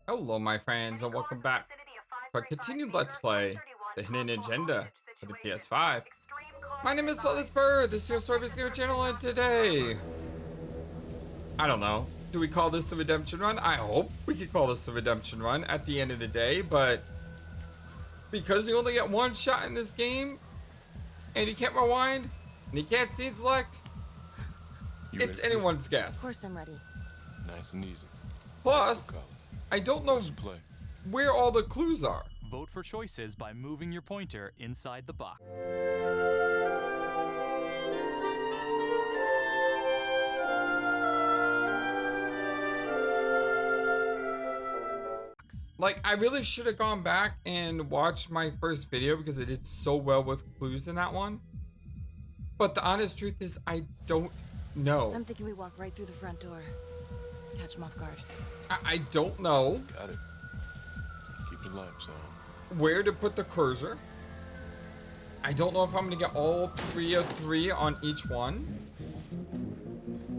Hello my friends and welcome back to our continued Let's Play, The Hidden Agenda for the PS5. My name is FlightlessBird, this is your Supermassive Games channel, and today, I don't know, do we call this the redemption run? I hope we could call this the redemption run at the end of the day, but because you only get one shot in this game, and you can't rewind, and you can't scene select, it's anyone's guess. Of course I'm ready. Nice and easy. Plus, I don't know where all the clues are. Vote for choices by moving your pointer inside the box. Like, I really should have gone back and watched my first video because I did so well with clues in that one. But the honest truth is, I don't know. I'm thinking we walk right through the front door. Catch him off guard. I don't know. Got it. Keep the lamps on. Where to put the cursor. I don't know if I'm gonna get all 3 of 3 on each one.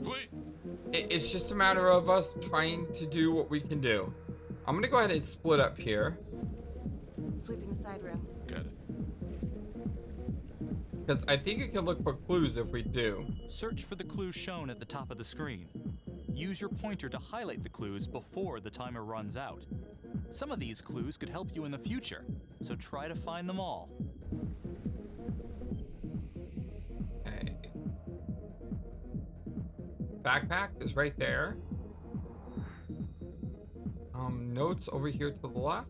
Please. It's just a matter of us trying to do what we can do. I'm gonna go ahead and split up here. Sweeping the side room. Got it. Because I think you can look for clues if we do. Search for the clues shown at the top of the screen. Use your pointer to highlight the clues before the timer runs out. Some of these clues could help you in the future, so try to find them all. Okay. Backpack is right there. Notes over here to the left.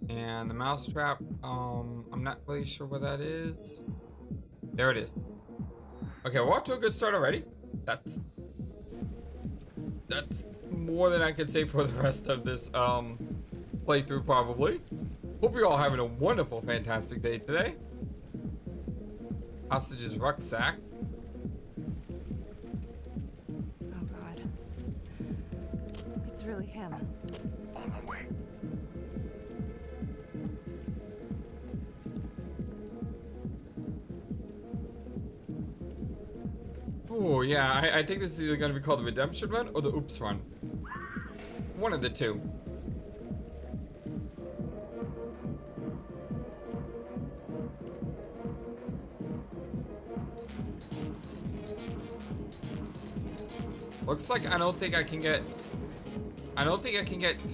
And the mousetrap, I'm not really sure where that is. There it is. Okay, we're off to a good start already. That's more than I can say for the rest of this playthrough probably. Hope you're all having a wonderful, fantastic day today. Hostage's rucksack. Oh God. It's really him. On my way. Oh yeah, I think this is either going to be called the redemption run or the oops run. One of the two. Looks like I don't think I can get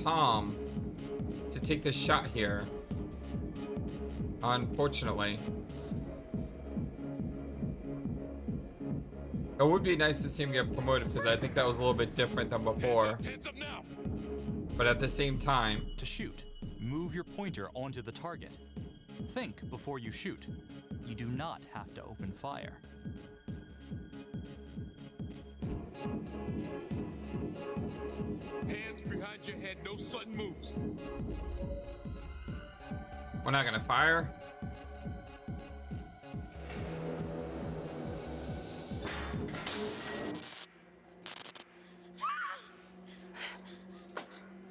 Tom to take the shot here. Unfortunately. It would be nice to see him get promoted because I think that was a little bit different than before. Hands up now. But at the same time, To shoot, move your pointer onto the target. Think before you shoot. You do not have to open fire. Hands behind your head. No sudden moves. we're not gonna fire.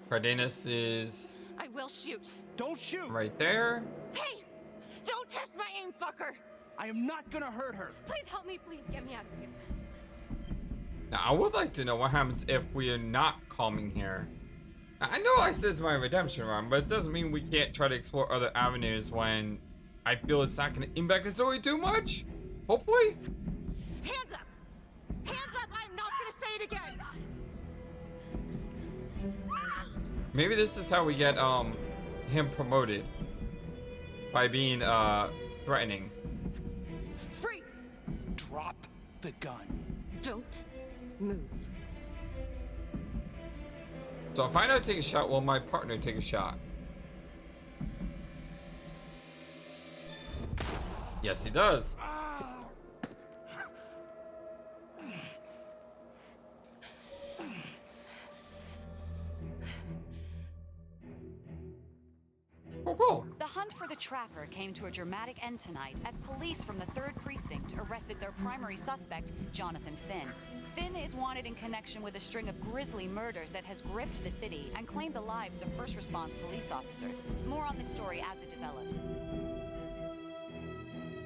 Cardenas is I will shoot. Don't shoot! right there. Hey! Don't test my aim, fucker! I am not gonna hurt her. Please help me. Please get me out of here. Now, I would like to know what happens if we are not calming here. Now, I know I said it's my redemption run, but it doesn't mean we can't try to explore other avenues when I feel it's not going to impact the story too much. Hopefully. Hands up! Hands up! I'm not gonna say it again! Maybe this is how we get him promoted. By being threatening. Freeze! Drop the gun. Don't move. So if I don't take a shot, will my partner take a shot? Yes, he does. Oh, cool. The hunt for the trapper came to a dramatic end tonight as police from the 3rd Precinct arrested their primary suspect, Jonathan Finn. Finn is wanted in connection with a string of grisly murders that has gripped the city and claimed the lives of first response police officers. More on this story as it develops.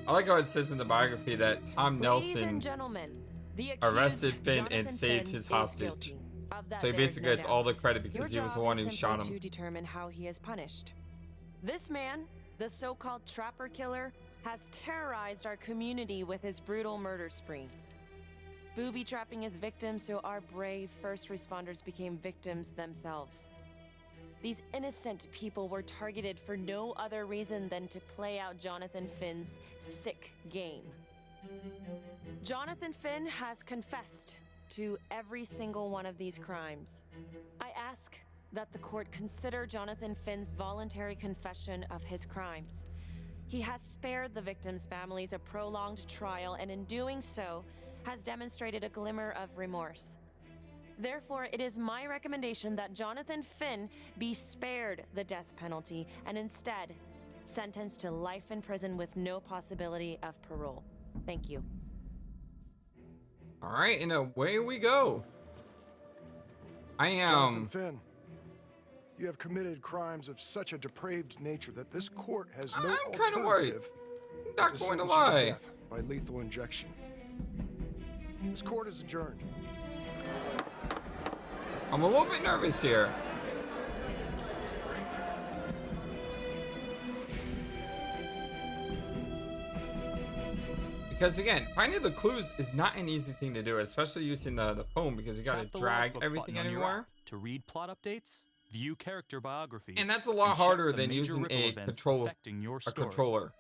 I like how it says in the biography that Tom Ladies Nelson and gentlemen, the accused, arrested Finn and Jonathan saved Finn, his is hostage. guilty. of that, So he there's basically no gets doubt. all the credit Your because he was the job one is who simply shot him. to determine how he is punished. This man, the so-called Trapper Killer, has terrorized our community with his brutal murder spree. Booby-trapping his victims so our brave first responders became victims themselves. These innocent people were targeted for no other reason than to play out Jonathan Finn's sick game. Jonathan Finn has confessed to every single one of these crimes. I ask that the court consider Jonathan Finn's voluntary confession of his crimes. He has spared the victims' families a prolonged trial, and in doing so, has demonstrated a glimmer of remorse. Therefore, it is my recommendation that Jonathan Finn be spared the death penalty and instead sentenced to life in prison with no possibility of parole. Thank you. All right, and away we go. I Jonathan am. Finn, you have committed crimes of such a depraved nature that this court has no I'm kind of worried. alternative Not to going to sentence you lie. death by lethal injection. This court is adjourned. I'm a little bit nervous here. Because again, finding the clues is not an easy thing to do, especially using the phone, because you gotta Tap the drag logbook everything button on your anywhere. app to read plot updates, view character biographies, And that's a lot check harder the than major using ripple a events affecting your story. controller.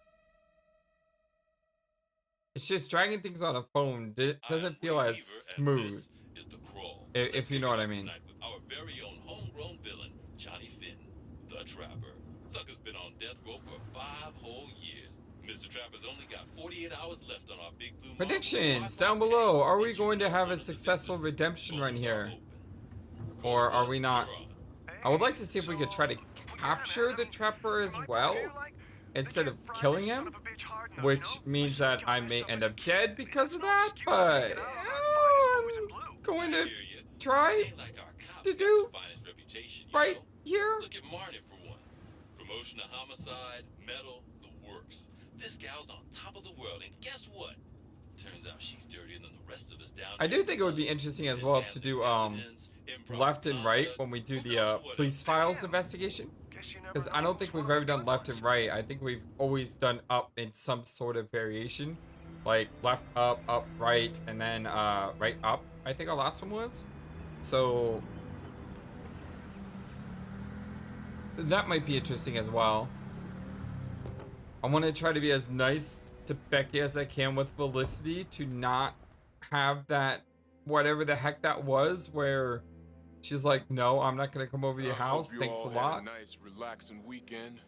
It's just dragging things on a phone doesn't feel as smooth, if you know what I mean. Our very own homegrown villain, Johnny Finn, the Trapper. Sucker's been on death row for 5 whole years. Mr. Trapper's only got 48 hours left on our big blue Predictions down below. Are we going to have a successful redemption run here? Or are we not? I would like to see if we could try to capture the Trapper as well, instead of killing him, which means that I may end up dead because of that, but I'm going to try to do right here. Look at Marnie for one. Promotion to homicide, medal, the works. This gal's on top of the world, and guess what? Turns out she's dirtier than the rest of us down I here. do think it would be interesting as well to do left and right when we do the police files investigation, because I don't think we've ever done left and right. I think we've always done up in some sort of variation, like left up, up right, and then right up. I think our last one was. So that might be interesting as well. I want to try to be as nice to Becky as I can with Felicity to not have that whatever the heck that was where she's like, no, I'm not gonna come over to your house. Thanks a lot. Nice, relaxing weekend.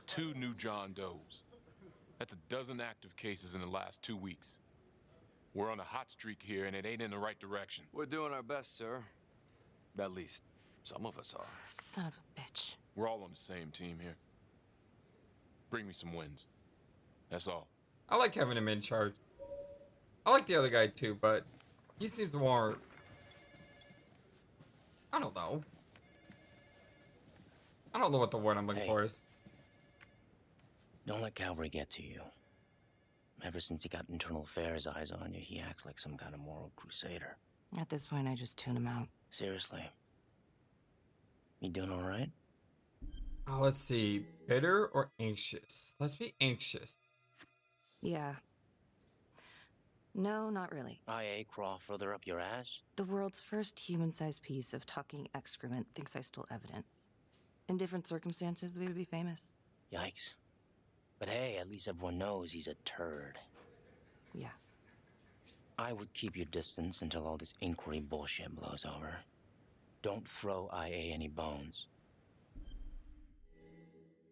2 new John Does. That's a dozen active cases in the last 2 weeks. We're on a hot streak here, and it ain't in the right direction. We're doing our best, sir. At least, some of us are. Son of a bitch. We're all on the same team here. Bring me some wins. That's all. I like having him in charge. I like the other guy too, but he seems more, I don't know. I don't know what the word I'm looking for is. Don't let Calvary get to you. Ever since he got internal affairs eyes on you, he acts like some kind of moral crusader. At this point, I just tune him out. Seriously. You doing all right? Oh, let's see. Bitter or anxious? Let's be anxious. Yeah. No, not really. IA crawl further up your ass? The world's first human-sized piece of talking excrement thinks I stole evidence. In different circumstances, we would be famous. Yikes. But hey, at least everyone knows he's a turd. Yeah. I would keep your distance until all this inquiry bullshit blows over. Don't throw IA any bones.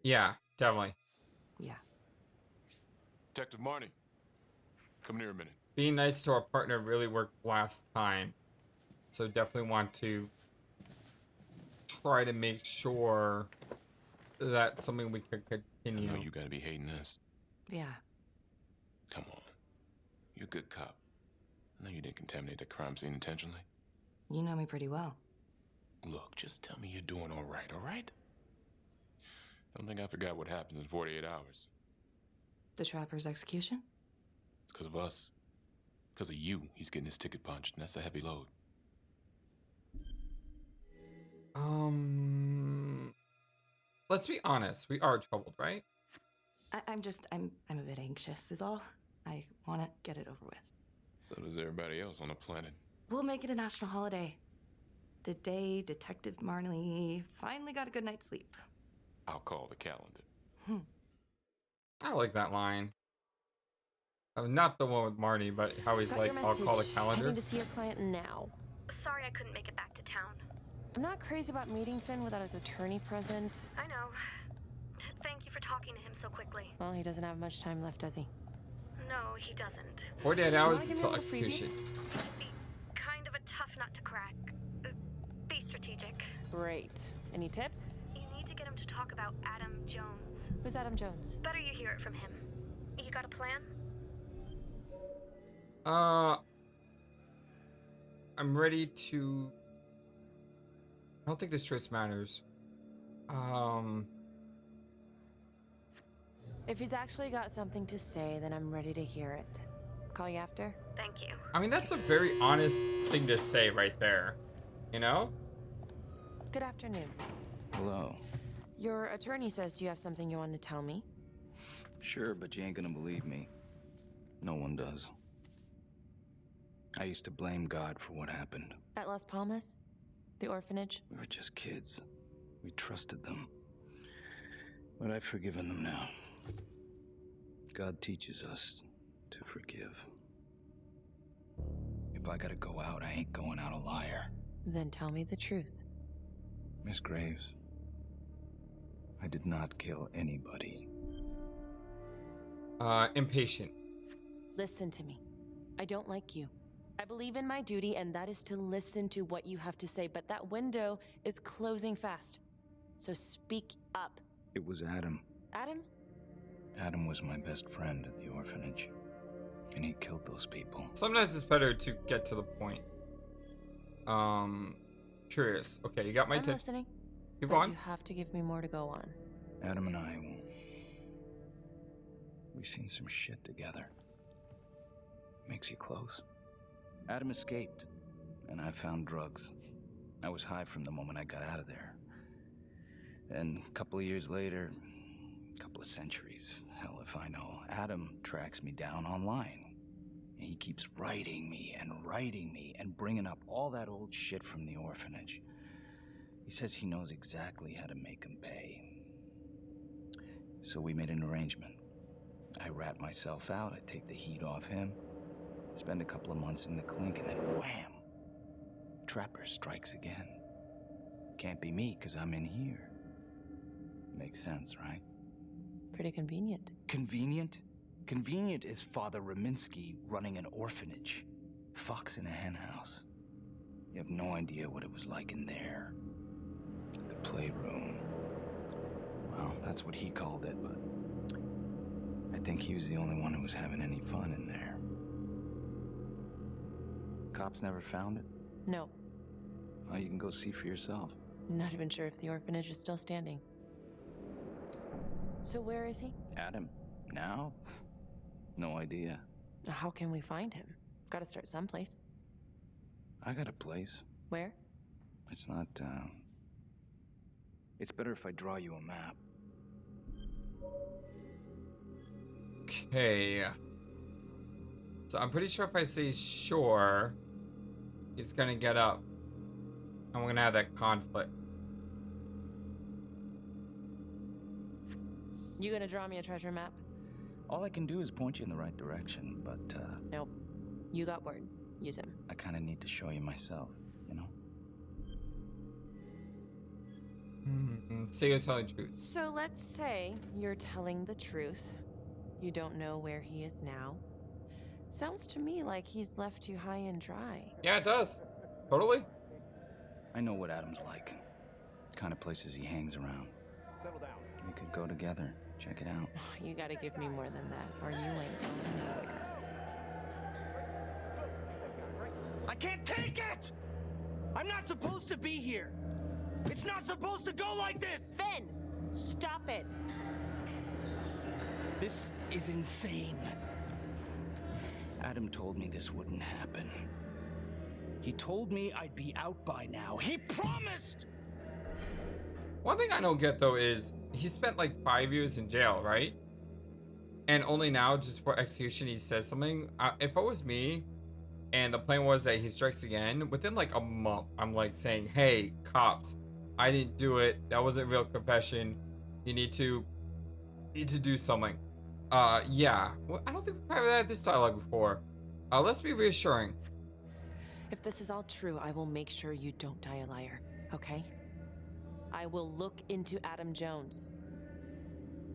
Yeah, definitely. Yeah. Detective Marnie, come here a minute. Being nice to our partner really worked last time. So definitely want to try to make sure that's something we could continue. I know you gotta be hating this. Yeah. Come on. You're a good cop. I know you didn't contaminate the crime scene intentionally. You know me pretty well. Look, just tell me you're doing all right, all right? I don't think I forgot what happens in 48 hours. The Trapper's execution? It's because of us. Because of you, he's getting his ticket punched, and that's a heavy load. Let's be honest, we are troubled, right? I'm a bit anxious is all. I want to get it over with. So does everybody else on the planet. We'll make it a national holiday. The day Detective Marley finally got a good night's sleep. I'll call the calendar. I like that line. Not the one with Marnie, but how he's Got like, your I'll call the message. calendar. I need to see your client now. Sorry I couldn't make it back to town. I'm not crazy about meeting Finn without his attorney present. I know. Thank you for talking to him so quickly. Well, he doesn't have much time left, does he? No, he doesn't. 48 hours give me a until little execution. Be kind of a tough nut to crack. Be strategic. Great. Any tips? You need to get him to talk about Adam Jones. Who's Adam Jones? Better you hear it from him. You got a plan? I'm ready to... I don't think this choice matters. If he's actually got something to say, then I'm ready to hear it. Call you after? Thank you. I mean, that's a very honest thing to say right there. You know? Good afternoon. Hello. Your attorney says you have something you want to tell me. Sure, but you ain't gonna believe me. No one does. I used to blame God for what happened. At Las Palmas? The orphanage? We were just kids. We trusted them. But I've forgiven them now. God teaches us to forgive. If I gotta go out, I ain't going out a liar. Then tell me the truth. Miss Graves, I did not kill anybody. Impatient. Listen to me. I don't like you. I believe in my duty, and that is to listen to what you have to say, but that window is closing fast. So speak up. It was Adam. Adam? Adam was my best friend at the orphanage, and he killed those people. Sometimes it's better to get to the point. Curious. Okay, you got my I'm attention. listening. Keep But on. you have to give me more to go on. Adam and I, we seen some shit together. Makes you close. Adam escaped, and I found drugs. I was high from the moment I got out of there. And a couple of years later, a couple of centuries, hell if I know, Adam tracks me down online. And he keeps writing me and bringing up all that old shit from the orphanage. He says he knows exactly how to make him pay. So we made an arrangement. I rat myself out, I take the heat off him, spend a couple of months in the clink, and then wham! Trapper strikes again. Can't be me, 'cause I'm in here. Makes sense, right? Pretty convenient. Convenient? Convenient is Father Raminsky running an orphanage. Fox in a henhouse. You have no idea what it was like in there. The playroom. Well, that's what he called it, but I think he was the only one who was having any fun in there. Cops never found it? No. Well, you can go see for yourself. Not even sure if the orphanage is still standing. So where is he? Adam? Now? No idea. How can we find him? Gotta start someplace. I got a place. Where? It's not, it's better if I draw you a map. Okay. So I'm pretty sure if I say sure, he's gonna get up. And we're gonna have that conflict. You gonna draw me a treasure map? All I can do is point you in the right direction, but, Nope. You got words. Use them. I kinda need to show you myself, you know? Say you're telling the truth. So let's say you're telling the truth. You don't know where he is now. Sounds to me like he's left you high and dry. Yeah, it does. Totally. I know what Adam's like. The kind of places he hangs around. Settle down. We could go together. Check it out. You gotta give me more than that, or you ain't going nowhere. I can't take it! I'm not supposed to be here! It's not supposed to go like this! Finn! Stop it! This is insane. Adam told me this wouldn't happen. He told me I'd be out by now. He promised! One thing I don't get though is he spent like 5 years in jail, right? And only now, just for execution, he says something. If it was me, and the plan was that he strikes again, within like a month, I'm like saying, "Hey, cops, I didn't do it. That wasn't a real confession. You need to do something." Yeah. Well, I don't think we've ever had this dialogue before. Let's be reassuring. If this is all true, I will make sure you don't die a liar, okay? I will look into Adam Jones.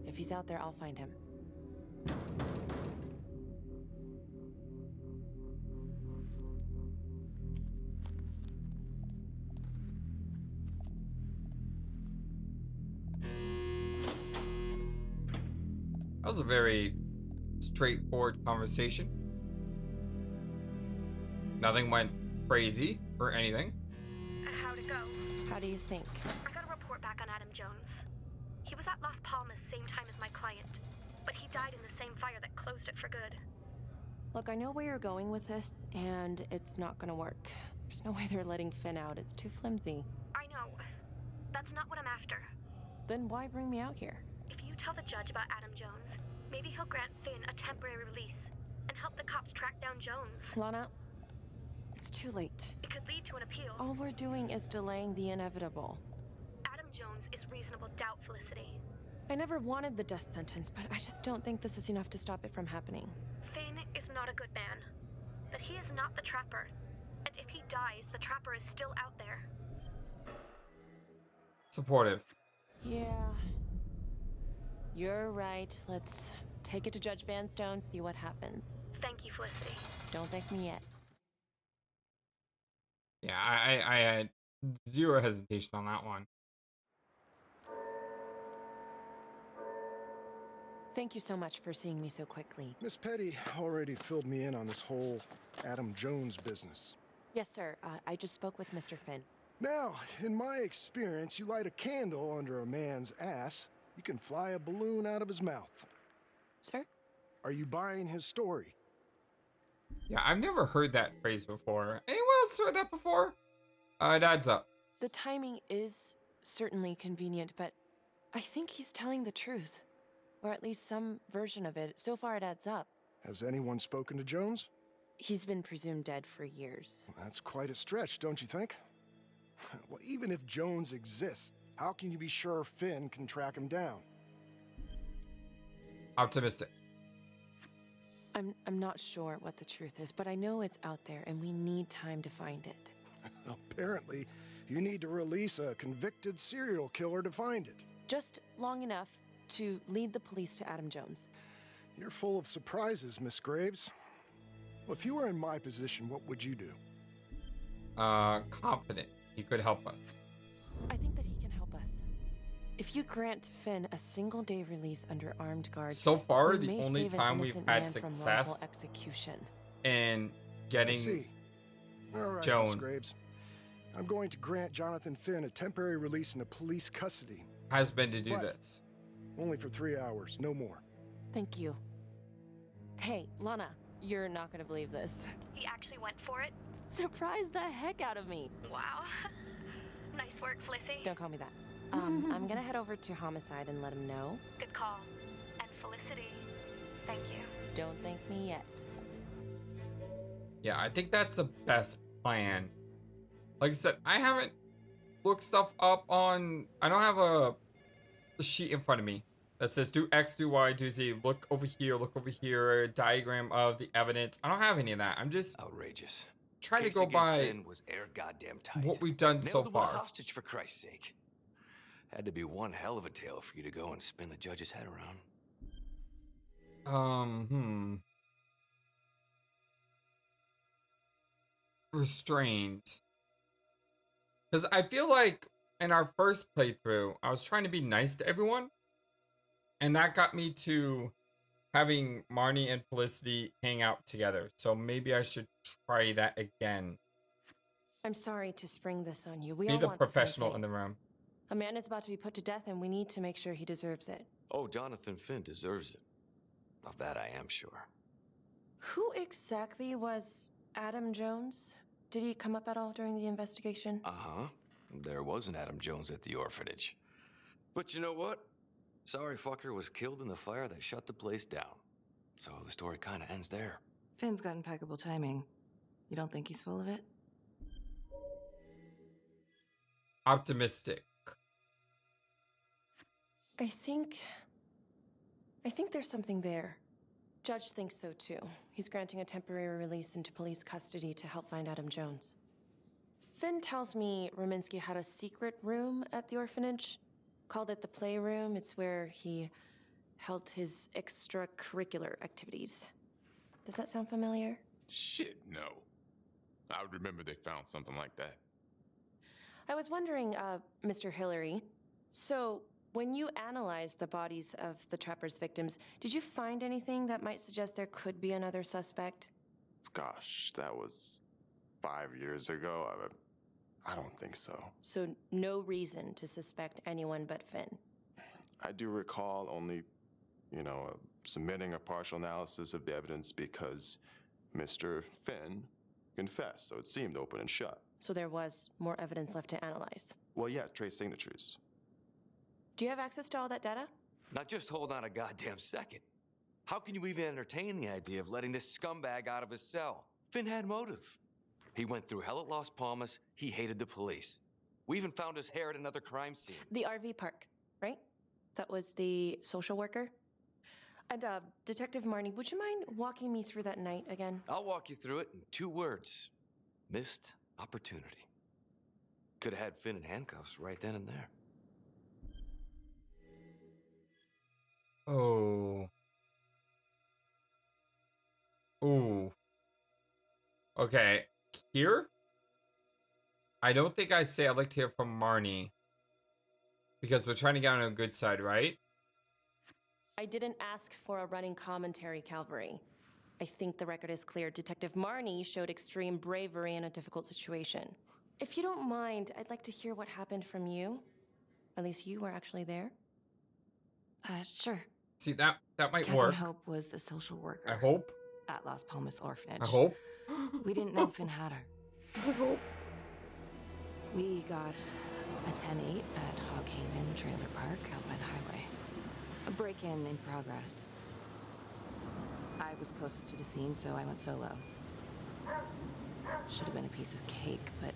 If he's out there, I'll find him. That was a very straightforward conversation. Nothing went crazy or anything. How'd it go? How do you think? I got a report back on Adam Jones. He was at Las Palmas same time as my client, but he died in the same fire that closed it for good. Look, I know where you're going with this, and it's not gonna work. There's no way they're letting Finn out. It's too flimsy. I know. That's not what I'm after. Then why bring me out here? If you tell the judge about Adam Jones, maybe he'll grant Finn a temporary release and help the cops track down Jones. Lana, it's too late. It could lead to an appeal. All we're doing is delaying the inevitable. Adam Jones is reasonable doubt, Felicity. I never wanted the death sentence, but I just don't think this is enough to stop it from happening. Finn is not a good man, but he is not the Trapper. And if he dies, the Trapper is still out there. Supportive. Yeah. You're right. Let's take it to Judge Vanstone, see what happens. Thank you, Felicity. Don't thank me yet. Yeah, I had zero hesitation on that one. Thank you so much for seeing me so quickly. Miss Petty already filled me in on this whole Adam Jones business. Yes, sir. I just spoke with Mr. Finn. Now, in my experience, you light a candle under a man's ass, you can fly a balloon out of his mouth. Sir? Are you buying his story? Yeah, I've never heard that phrase before. Anyone else heard that before? It adds up. The timing is certainly convenient, but I think he's telling the truth. Or at least some version of it. So far, it adds up. Has anyone spoken to Jones? He's been presumed dead for years. Well, that's quite a stretch, don't you think? Well, even if Jones exists, how can you be sure Finn can track him down? Optimistic. I'm not sure what the truth is, but I know it's out there, and we need time to find it. Apparently, you need to release a convicted serial killer to find it. Just long enough to lead the police to Adam Jones. You're full of surprises, Miss Graves. Well, if you were in my position, what would you do? Confident he could help us. I think that he can help us. If you grant Finn a single-day release under armed guard, So far, we the may only save an time we've innocent had man from success wrongful execution. in I getting see. All right, Jones. Miss Graves. I'm going to grant Jonathan Finn a temporary release into police custody. has been to do But this. only for 3 hours, no more. Thank you. Hey, Lana, you're not gonna believe this. He actually went for it? Surprised the heck out of me. Wow. Nice work, Felicity. Don't call me that. I'm gonna head over to Homicide and let him know. Good call. And Felicity, thank you. Don't thank me yet. Yeah, I think that's the best plan. Like I said, I haven't looked stuff up on... I don't have a sheet in front of me that says do X, do Y, do Z, look over here, a diagram of the evidence. I don't have any of that. I'm just outrageous. trying to Case go against by Finn was air goddamn tight. what we've done so Nailed him with a far. hostage for Christ's sake. Had to be one hell of a tale for you to go and spin the judge's head around. Restrained. Because I feel like in our first playthrough, I was trying to be nice to everyone. And that got me to having Marnie and Felicity hang out together. So maybe I should try that again. I'm sorry to spring this on you. We Be all the want the same professional thing. in the room. A man is about to be put to death, and we need to make sure he deserves it. Oh, Jonathan Finn deserves it. Of that I am sure. Who exactly was Adam Jones? Did he come up at all during the investigation? Uh-huh. There was an Adam Jones at the orphanage. But you know what? Sorry fucker was killed in the fire that shut the place down. So the story kind of ends there. Finn's got impeccable timing. You don't think he's full of it? Optimistic. I think there's something there. Judge thinks so too. He's granting a temporary release into police custody to help find Adam Jones. Finn tells me Rominsky had a secret room at the orphanage. Called it the playroom. It's where he held his extracurricular activities. Does that sound familiar? Shit, no. I would remember they found something like that. I was wondering, Mr. Hillary, so when you analyzed the bodies of the Trapper's victims, did you find anything that might suggest there could be another suspect? Gosh, that was 5 years ago. I don't think so. So no reason to suspect anyone but Finn? I do recall only, submitting a partial analysis of the evidence because Mr. Finn confessed, so it seemed open and shut. So there was more evidence left to analyze? Well, yeah, trace signatures. Do you have access to all that data? Now just hold on a goddamn second. How can you even entertain the idea of letting this scumbag out of his cell? Finn had motive. He went through hell at Las Palmas. He hated the police. We even found his hair at another crime scene. The RV park, right? That was the social worker? And, Detective Marnie, would you mind walking me through that night again? I'll walk you through it in 2 words. Missed opportunity. Could have had Finn in handcuffs right then and there. Oh. Ooh. Okay. Here? I don't think I say I'd like to hear from Marnie. Because we're trying to get on a good side, right? I didn't ask for a running commentary, Calvary. I think the record is clear. Detective Marnie showed extreme bravery in a difficult situation. If you don't mind, I'd like to hear what happened from you. At least you were actually there. Sure. See, that might Catherine work. Hope was a social worker. I hope. At Las Palmas Orphanage. I hope. We didn't know Finn had her. I hope. We got a 10-8 at Hog Haven Trailer Park out by the highway. A break-in in progress. I was closest to the scene, so I went solo. Should have been a piece of cake, but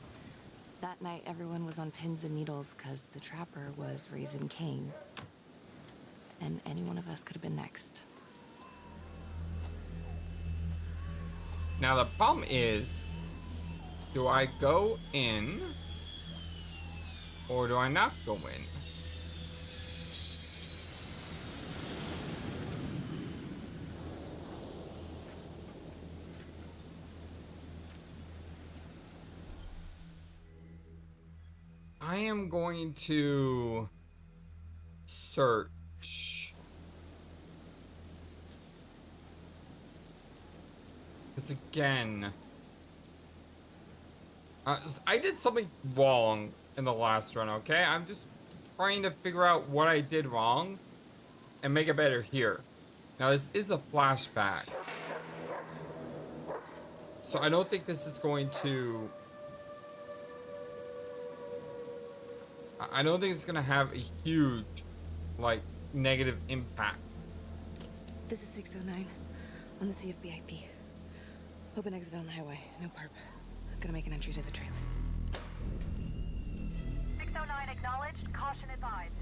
that night everyone was on pins and needles because the Trapper was raising Cain. And any one of us could have been next. Now the problem is, do I go in or do I not go in? I am going to search. Because again, I did something wrong in the last run, okay? I'm just trying to figure out what I did wrong and make it better here. Now, this is a flashback. So I don't think this is going to... I don't think it's going to have a huge, like, negative impact. This is 609 on the CFBIP. Open exit on the highway. No perp. Gonna make an entry to the trailer. 609 acknowledged. Caution advised.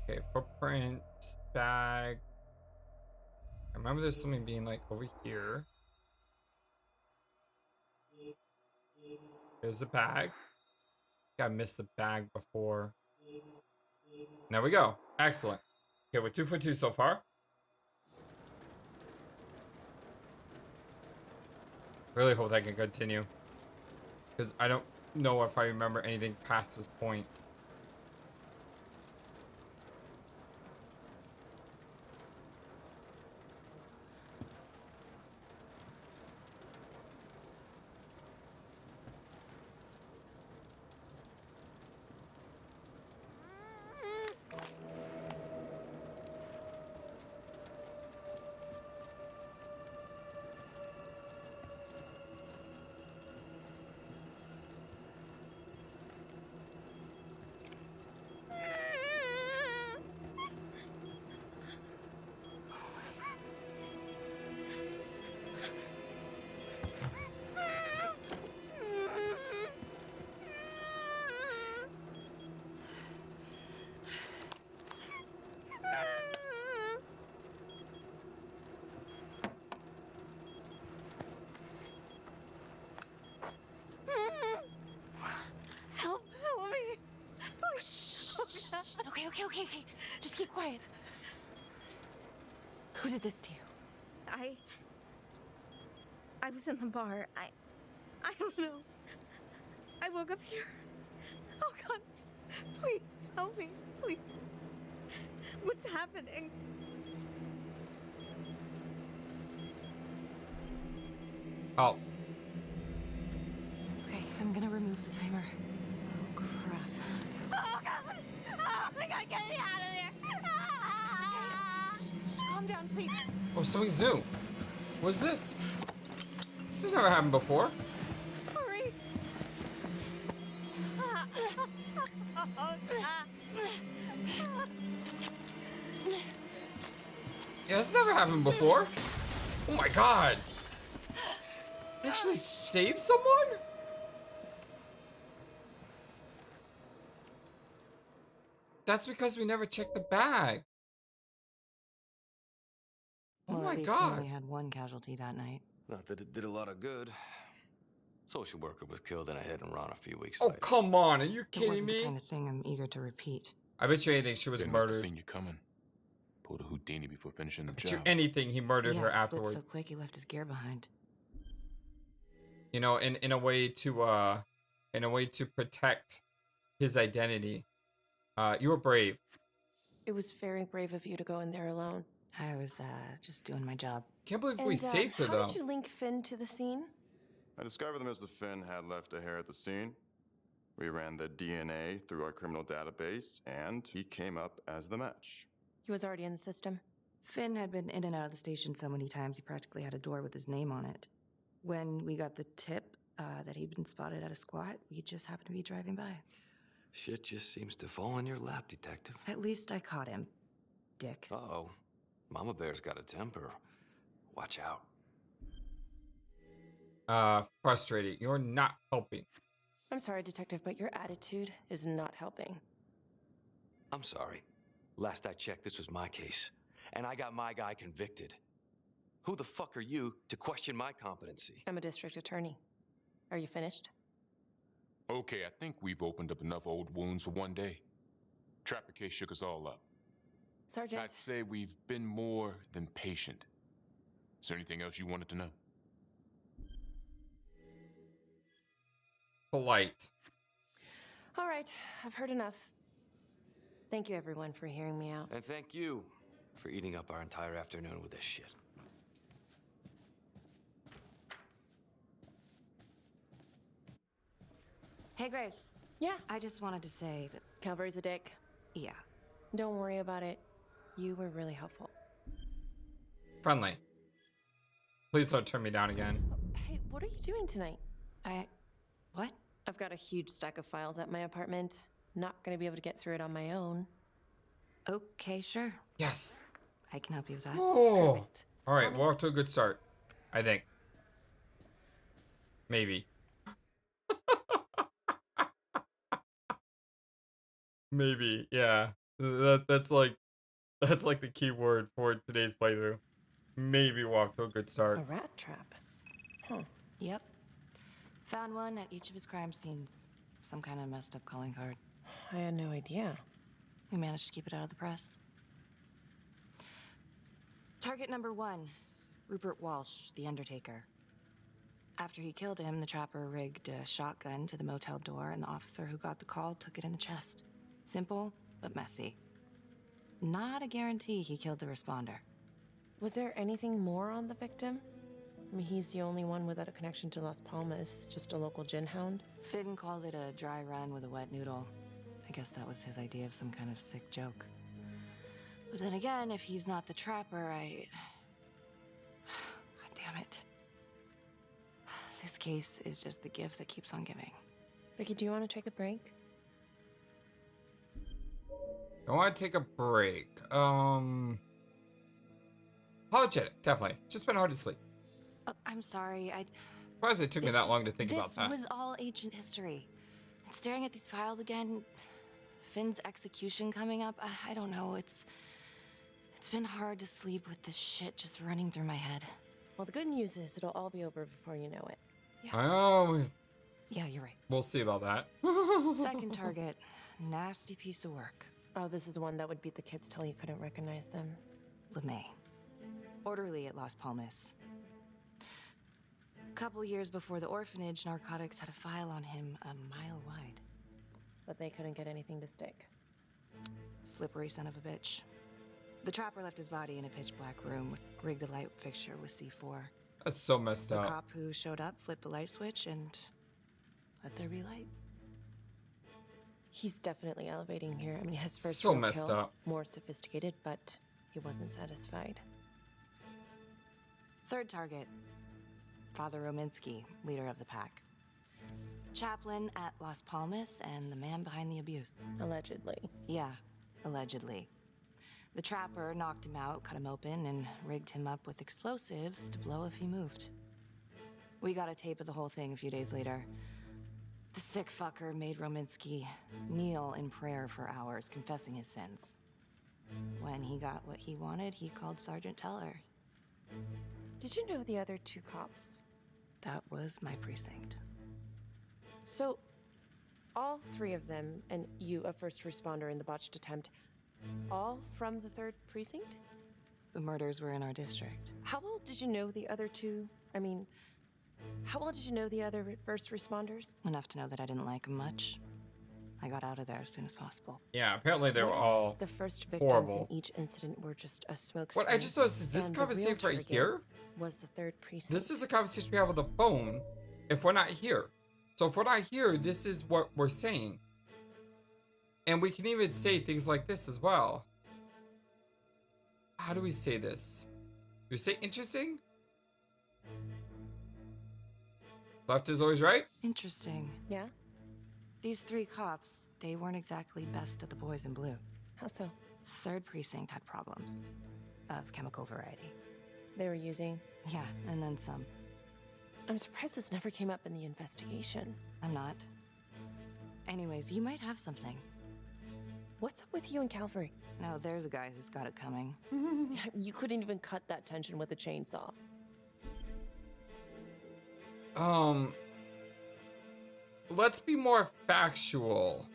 Okay, footprint, bag. I remember there's something being like over here. There's a bag. I missed the bag before. There we go. Excellent. Okay, we're 2 for 2 so far. Really hope I can continue. Because I don't know if I remember anything past this point. Help me. Please. Okay. Just keep quiet. Who did this to you? I was in the bar. I don't know. I woke up here. Oh God, please help me, please. What's happening? Oh. Okay, I'm gonna remove the timer. Oh crap. Oh God! Oh my God, get me out of there! Calm down, please. Oh, something's new. What's this? This has never happened before. Hurry! Yeah, this never happened before. Oh my God. You actually saved someone? That's because we never checked the bag. Oh Well, my at least God. we only had one casualty that night. Not that it did a lot of good. Social worker was killed in a hit and run a few weeks Oh, later. come on. Are you It kidding wasn't the me? kind of thing I'm eager to repeat. I bet you anything she was They must have murdered. seen you coming. Pulled a Houdini before finishing the I bet you job. anything he murdered her Split afterwards. so quick he left his gear behind. You know, in a way to protect his identity. You were brave. It was very brave of you to go in there alone. I was just doing my job. Can't believe we saved her how though. did you link Finn to the scene? I discovered that Mr. Finn had left a hair at the scene. We ran the DNA through our criminal database, and he came up as the match. He was already in the system. Finn had been in and out of the station so many times he practically had a door with his name on it. When we got the tip that he'd been spotted at a squat, we just happened to be driving by. Shit just seems to fall in your lap, Detective. At least I caught him, dick. Uh-oh. Mama Bear's got a temper. Watch out. Frustrated. You're not helping. I'm sorry, Detective, but your attitude is not helping. I'm sorry. Last I checked, this was my case. And I got my guy convicted. Who the fuck are you to question my competency? I'm a district attorney. Are you finished? Okay, I think we've opened up enough old wounds for one day. Trapper case shook us all up. Sergeant. I'd say we've been more than patient. Is there anything else you wanted to know? Polite. All right, I've heard enough. Thank you, everyone, for hearing me out. And thank you for eating up our entire afternoon with this shit. Hey, Graves. Yeah? I just wanted to say that... Calvary's a dick. Yeah. Don't worry about it. You were really helpful. Friendly. Please don't turn me down again. Hey, what are you doing tonight? What? I've got a huge stack of files at my apartment. Not gonna be able to get through it on my own. Okay, sure. Yes. I can help you with that. Oh. Perfect. All right, we're off to a good start. I think. Maybe. Maybe. Yeah. That's like the key word for today's playthrough. Maybe we're off to a good start. A rat trap. Huh. Yep. Found one at each of his crime scenes. Some kind of messed up calling card. I had no idea. We managed to keep it out of the press. Target number 1, Rupert Walsh, the Undertaker. After he killed him, the trapper rigged a shotgun to the motel door, and the officer who got the call took it in the chest. Simple, but messy. Not a guarantee he killed the responder. Was there anything more on the victim? I mean, he's the only one without a connection to Las Palmas, just a local gin hound. Finn called it a dry run with a wet noodle. I guess that was his idea of some kind of sick joke. But then again, if he's not the trapper, God damn it. This case is just the gift that keeps on giving. Ricky, do you want to take a break? I want to take a break. Apologetic, definitely. Just been hard to sleep. I'm sorry, Surprised it took me that long to think about that. This was all ancient history. And staring at these files again, Finn's execution coming up, I don't know, it's been hard to sleep with this shit just running through my head. Well, the good news is it'll all be over before you know it. Yeah. Oh, Yeah, you're right. we'll see about that. Second target, nasty piece of work. Oh, this is the one that would beat the kids till you couldn't recognize them. LeMay. Orderly at Las Palmas. Couple years before the orphanage, narcotics had a file on him a mile wide. But they couldn't get anything to stick. Slippery son of a bitch. The trapper left his body in a pitch black room, rigged a light fixture with C4. That's so messed The up. cop who showed up flipped the light switch and let there be light. He's definitely elevating here. I mean, his first So real messed kill, up. more sophisticated, but he wasn't satisfied. Third target, Father Rominsky, leader of the pack. Chaplain at Las Palmas and the man behind the abuse. Allegedly. Yeah, allegedly. The trapper knocked him out, cut him open, and rigged him up with explosives to blow if he moved. We got a tape of the whole thing a few days later. The sick fucker made Rominsky kneel in prayer for hours, confessing his sins. When he got what he wanted, he called Sergeant Teller. Did you know the other two cops? That was my precinct. So, all three of them, and you, a first responder in the botched attempt, all from the 3rd precinct? The murders were in our district. How well did you know the other two? I mean, how well did you know the other first responders? Enough to know that I didn't like them much. I got out of there as soon as possible. Yeah, apparently they were What if all the first victims horrible. in each incident were just a smoke What I just noticed is this conversation right here. Was the 3rd precinct. This is a conversation we have on the phone if we're not here. So if we're not here, this is what we're saying. And we can even say things like this as well. How do we say this? Do we say interesting? Left is always right? Interesting. Yeah? These 3 cops, they weren't exactly best of the boys in blue. How so? 3rd precinct had problems of chemical variety. They were using? Yeah, and then some. I'm surprised this never came up in the investigation. I'm not. Anyways, you might have something. What's up with you and Calvary? No, there's a guy who's got it coming. You couldn't even cut that tension with a chainsaw. Let's be more factual.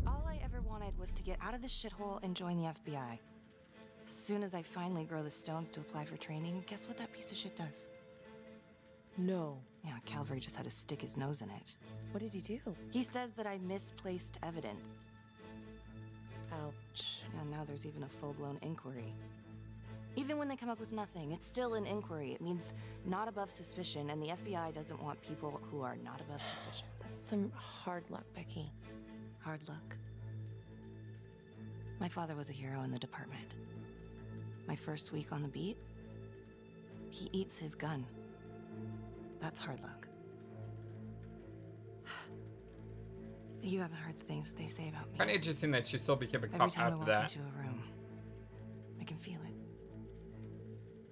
All I ever wanted was to get out of this shithole and join the FBI. As soon as I finally grow the stones to apply for training, guess what that piece of shit does? No. Yeah, Calvary just had to stick his nose in it. What did he do? He says that I misplaced evidence. Ouch. And now there's even a full-blown inquiry. Even when they come up with nothing, it's still an inquiry. It means not above suspicion, and the FBI doesn't want people who are not above suspicion. That's some hard luck, Becky. Hard luck. My father was a hero in the department. My first week on the beat, he eats his gun. That's hard luck. You haven't heard the things that they say about me. Kind of interesting that she still became a Every cop time I after walk that. into a room, I can feel it.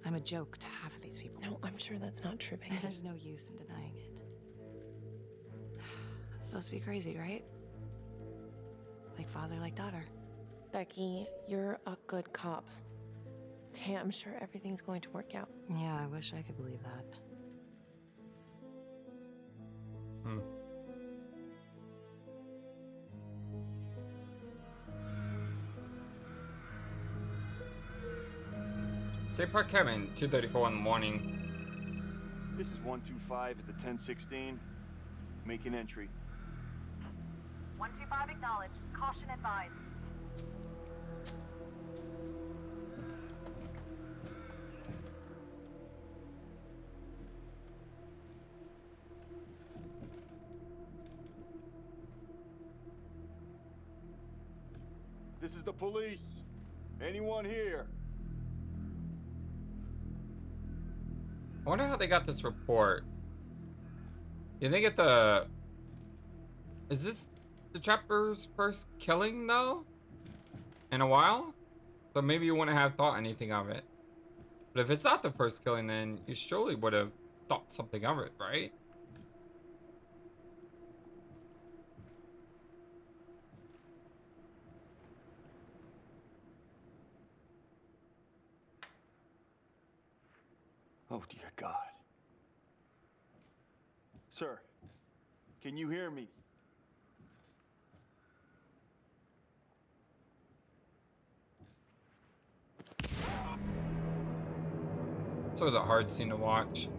I'm a joke to half of these people. No, I'm sure that's not true, Becky. There's no use in denying it. I'm supposed to be crazy, right? Like father, like daughter. Becky, you're a good cop. Okay, I'm sure everything's going to work out. Yeah, I wish I could believe that. St. Park Kevin, 2:34 in the morning. This is 125 at the 1016. Making entry. 125 acknowledged. Caution advised. This is the police. Anyone here? I wonder how they got this report. You think is this the trapper's first killing though? In a while? So maybe you wouldn't have thought anything of it. But if it's not the first killing, then you surely would have thought something of it, right? Oh, dear God. Sir, can you hear me? It's always a hard scene to watch.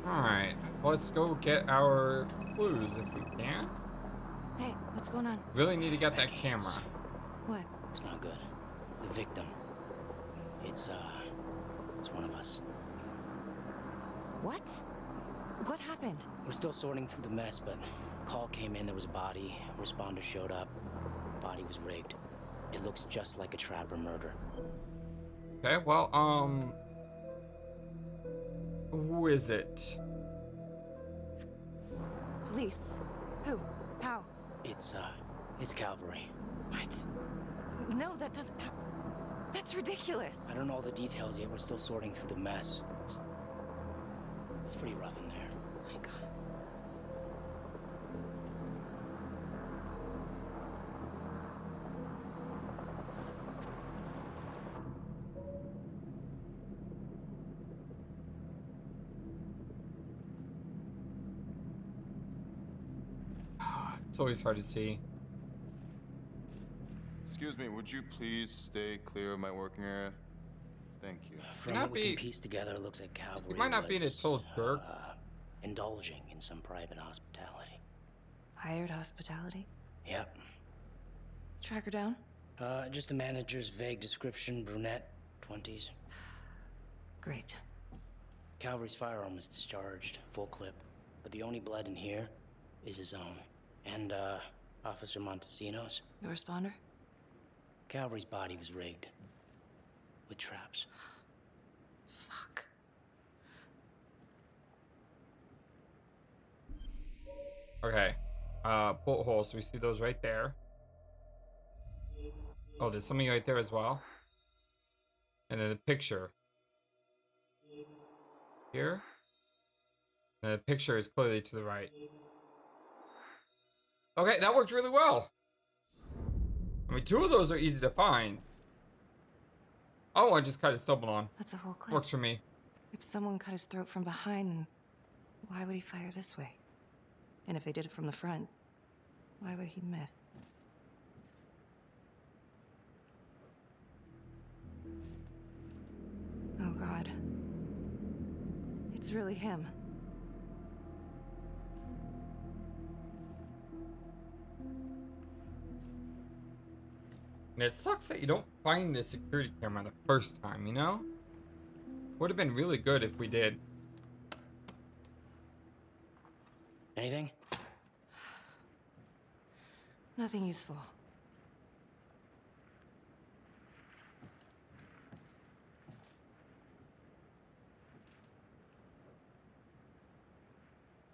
Alright, let's go get our clues if we can. Hey, what's going on? Really need to get that camera. What? It's not good. The victim. It's one of us. What? What happened? We're still sorting through the mess, but call came in, there was a body. Responder showed up. Body was rigged. It looks just like a trapper murder. Okay, well, who is it? Police. Who? How? It's Calvary. What? No, that doesn't. That's ridiculous. I don't know all the details yet. We're still sorting through the mess. It's pretty rough in there. Oh my God. It's always hard to see. Excuse me, would you please stay clear of my working area? Thank you. From what we can piece together, it looks like Calvary You might not be in a total jerk. Indulging in some private hospitality. Hired hospitality? Yep. Track her down? Just a manager's vague description, brunette, 20s. Great. Calvary's firearm was discharged, full clip, but the only blood in here is his own. And, Officer Montesino's. The responder? Calvary's body was rigged. With traps. Fuck. Okay. Bolt holes. We see those right there. Oh, there's something right there as well. And then the picture. Here. And the picture is clearly to the right. Okay, that worked really well. I mean, 2 of those are easy to find. Oh, I just kind of stumbled on. That's a whole clip. Works for me. If someone cut his throat from behind, then why would he fire this way? And if they did it from the front, why would he miss? Oh God. It's really him. And it sucks that you don't find the security camera the first time, you know? Would have been really good if we did. Anything? Nothing useful.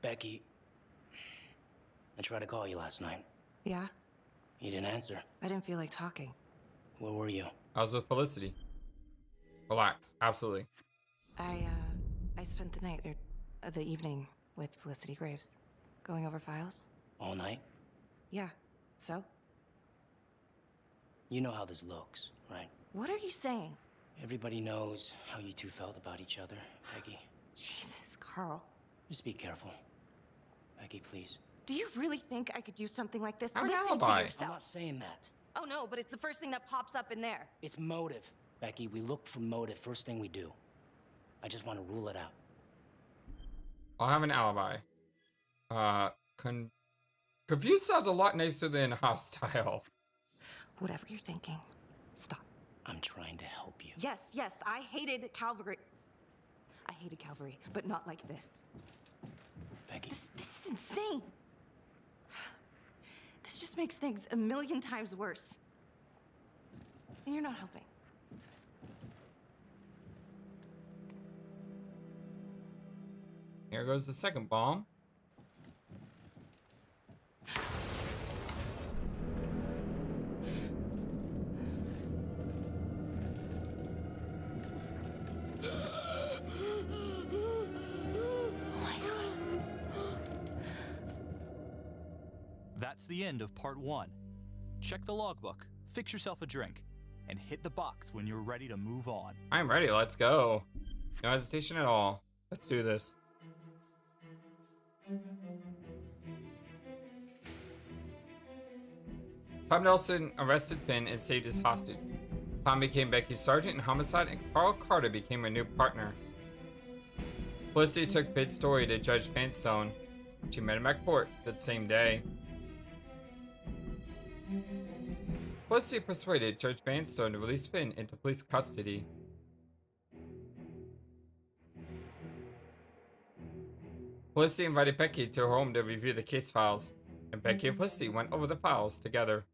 Becky, I tried to call you last night. Yeah? You didn't answer. I didn't feel like talking. Where were you? I was with Felicity. Relax. Absolutely. I spent the night, or the evening, with Felicity Graves. Going over files. All night? Yeah. So? You know how this looks, right? What are you saying? Everybody knows how you two felt about each other, Becky. Jesus, Carl. Just be careful. Becky, please. Do you really think I could do something like this? I'm an Listen to alibi. yourself. I'm not saying that. Oh no, but it's the first thing that pops up in there. It's motive. Becky, we look for motive first thing we do. I just want to rule it out. I'll have an alibi. Confused sounds a lot nicer than hostile. Whatever you're thinking, stop. I'm trying to help you. Yes, I hated Calvary. I hated Calvary, but not like this. Becky. This is insane. This just makes things a million times worse. And you're not helping. Here goes the second bomb. That's the end of part 1. Check the logbook, fix yourself a drink, and hit the box when you're ready to move on. I'm ready, let's go. No hesitation at all. Let's do this. Tom Nelson arrested Finn and saved his hostage. Tom became Becky's sergeant in homicide, and Carl Carter became her new partner. Felicity took Finn's story to Judge Vanstone. She met him at court that same day. Felicity persuaded Judge Vanstone to release Finn into police custody. Felicity invited Becky to her home to review the case files, and Becky and Felicity went over the files together.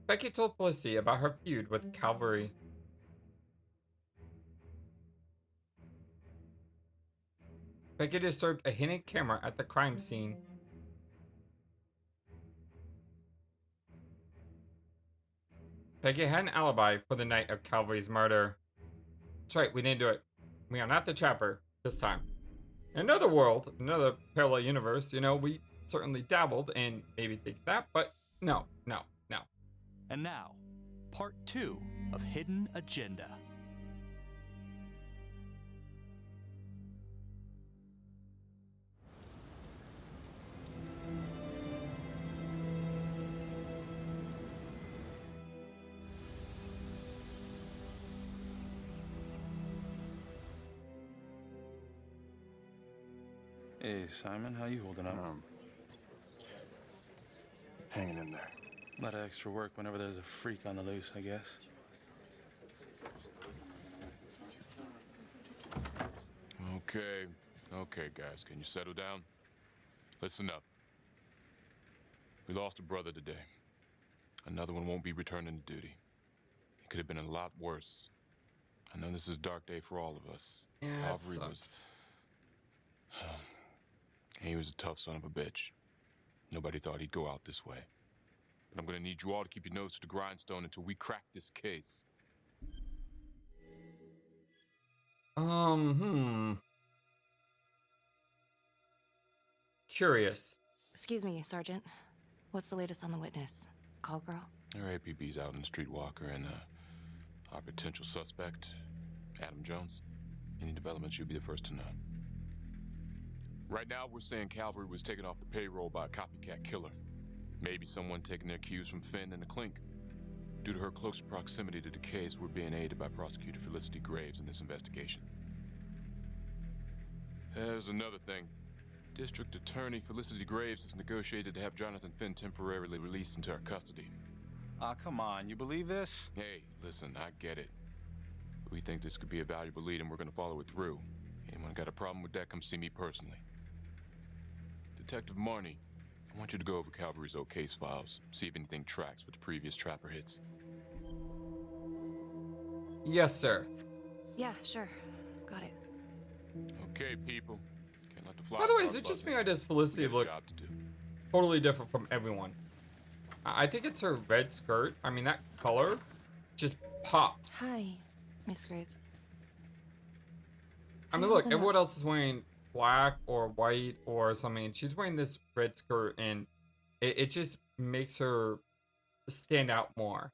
Becky told Felicity about her feud with Calvary. Becky disturbed a hidden camera at the crime scene. Becky had an alibi for the night of Calvary's murder. That's right, we didn't do it. We are not the trapper this time. In another world, another parallel universe, you know, we certainly dabbled and maybe think that, but no. And now, part 2 of Hidden Agenda. Hey, Simon, how you holding up? Hanging in there. A lot of extra work whenever there's a freak on the loose, I guess. Okay, guys, can you settle down? Listen up. We lost a brother today. Another one won't be returning to duty. It could have been a lot worse. I know this is a dark day for all of us. Yeah, it sucks. He was a tough son of a bitch. Nobody thought he'd go out this way. But I'm gonna need you all to keep your nose to the grindstone until we crack this case. Curious. Excuse me, Sergeant. What's the latest on the witness? Call girl? Our APB's out in the streetwalker, and our potential suspect, Adam Jones. Any developments, you'll be the first to know. Right now, we're saying Calvary was taken off the payroll by a copycat killer. Maybe someone taking their cues from Finn and the Clink. Due to her close proximity to the case, we're being aided by Prosecutor Felicity Graves in this investigation. There's another thing. District Attorney Felicity Graves has negotiated to have Jonathan Finn temporarily released into our custody. Ah, come on, you believe this? Hey, listen, I get it. We think this could be a valuable lead and we're gonna follow it through. Anyone got a problem with that, come see me personally. Detective Marnie, I want you to go over Calvary's old case files, see if anything tracks with the previous trapper hits. Yes, sir. Yeah, sure. Got it. Okay, people. Can't let the fly. By the way, is it just me or does Felicity look totally different from everyone? I think it's her red skirt. I mean, that color just pops. Hi, Miss Graves. I mean, look, everyone else is wearing black or white or something, and she's wearing this red skirt, and it just makes her stand out more.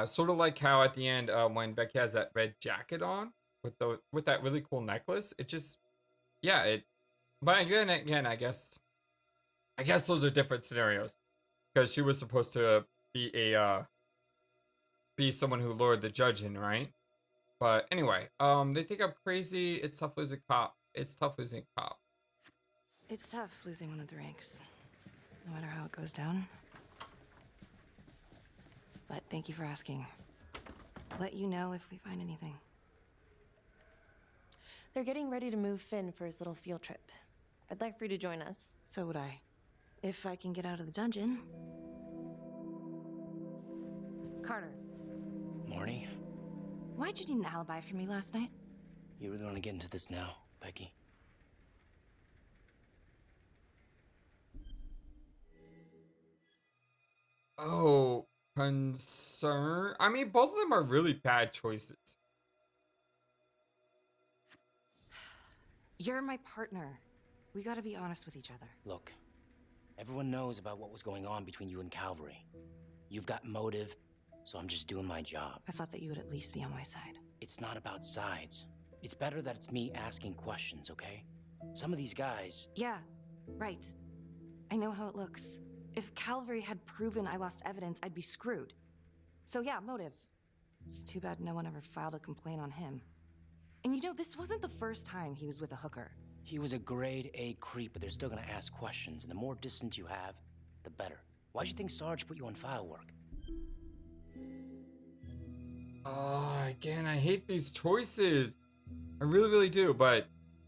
Sort of like how at the end, when Becky has that red jacket on with that really cool necklace, it just, yeah, but again, I guess those are different scenarios, because she was supposed to be someone who lured the judge in, right? But anyway, they think I'm crazy. It's tough losing cop. It's tough losing cop. It's tough losing one of the ranks, no matter how it goes down. But thank you for asking. I'll let you know if we find anything. They're getting ready to move Finn for his little field trip. I'd like for you to join us. So would I. If I can get out of the dungeon. Carter. Marnie? Why'd you need an alibi for me last night? You really want to get into this now, Becky? Oh, concern? I mean, both of them are really bad choices. You're my partner. We gotta be honest with each other. Look, everyone knows about what was going on between you and Calvary. You've got motive, so I'm just doing my job. I thought that you would at least be on my side. It's not about sides. It's better that it's me asking questions, okay? Some of these guys... Yeah, right. I know how it looks. If Calvary had proven I lost evidence, I'd be screwed. So yeah, motive. It's too bad no one ever filed a complaint on him. And you know, this wasn't the first time he was with a hooker. He was a grade A creep, but they're still gonna ask questions, and the more distance you have, the better. Why'd you think Sarge put you on file work? Again, I hate these choices. I really, really do, but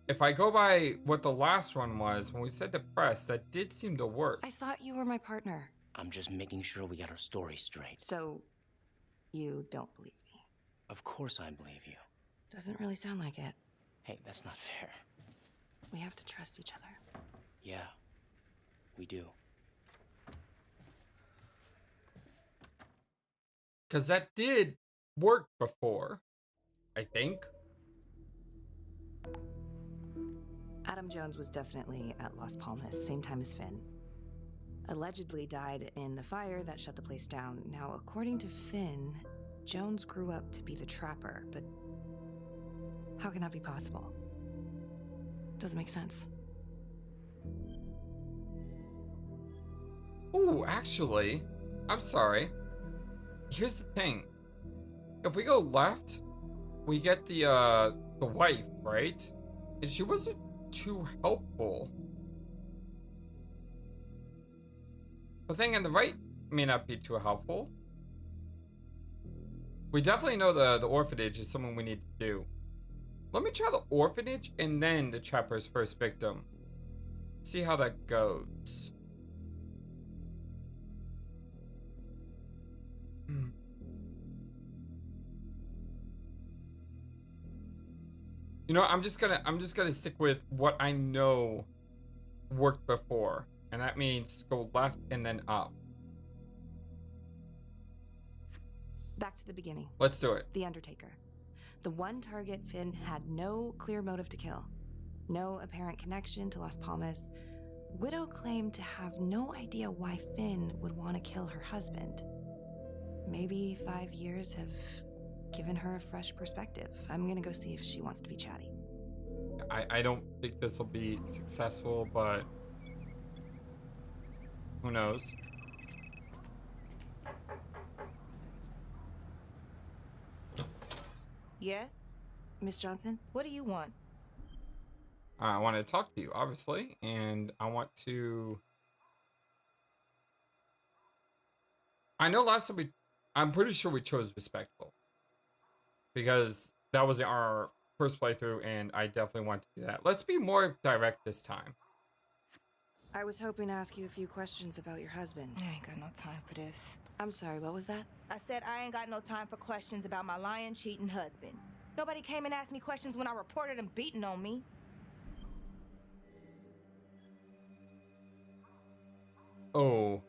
if I go by what the last one was, when we said to press, that did seem to work. I thought you were my partner. I'm just making sure we got our story straight. So, you don't believe me? Of course I believe you. Doesn't really sound like it. Hey, that's not fair. We have to trust each other. Yeah, we do. Because that did work before, I think. Adam Jones was definitely at Las Palmas, same time as Finn. Allegedly died in the fire that shut the place down. Now, according to Finn, Jones grew up to be the trapper, but how can that be possible? Doesn't make sense. Ooh, actually, I'm sorry. Here's the thing. If we go left, we get the wife, right? And she wasn't too helpful. The thing on the right may not be too helpful. We definitely know the orphanage is someone we need to do. Let me try the orphanage and then the trapper's first victim. See how that goes. You know, I'm just gonna stick with what I know worked before, and that means go left and then up. Back to the beginning. Let's do it. The Undertaker. The one target Finn had no clear motive to kill. No apparent connection to Las Palmas. Widow claimed to have no idea why Finn would want to kill her husband. Maybe 5 years have given her a fresh perspective. I'm gonna go see if she wants to be chatty. I don't think this will be successful, but who knows? Yes? Miss Johnson? What do you want? I want to talk to you, obviously, and I want to... I know last time I'm pretty sure we chose respectful. Because that was our first playthrough, and I definitely want to do that. Let's be more direct this time. I was hoping to ask you a few questions about your husband. I ain't got no time for this. I'm sorry, what was that? I said I ain't got no time for questions about my lying, cheating husband. Nobody came and asked me questions when I reported him beating on me. Oh.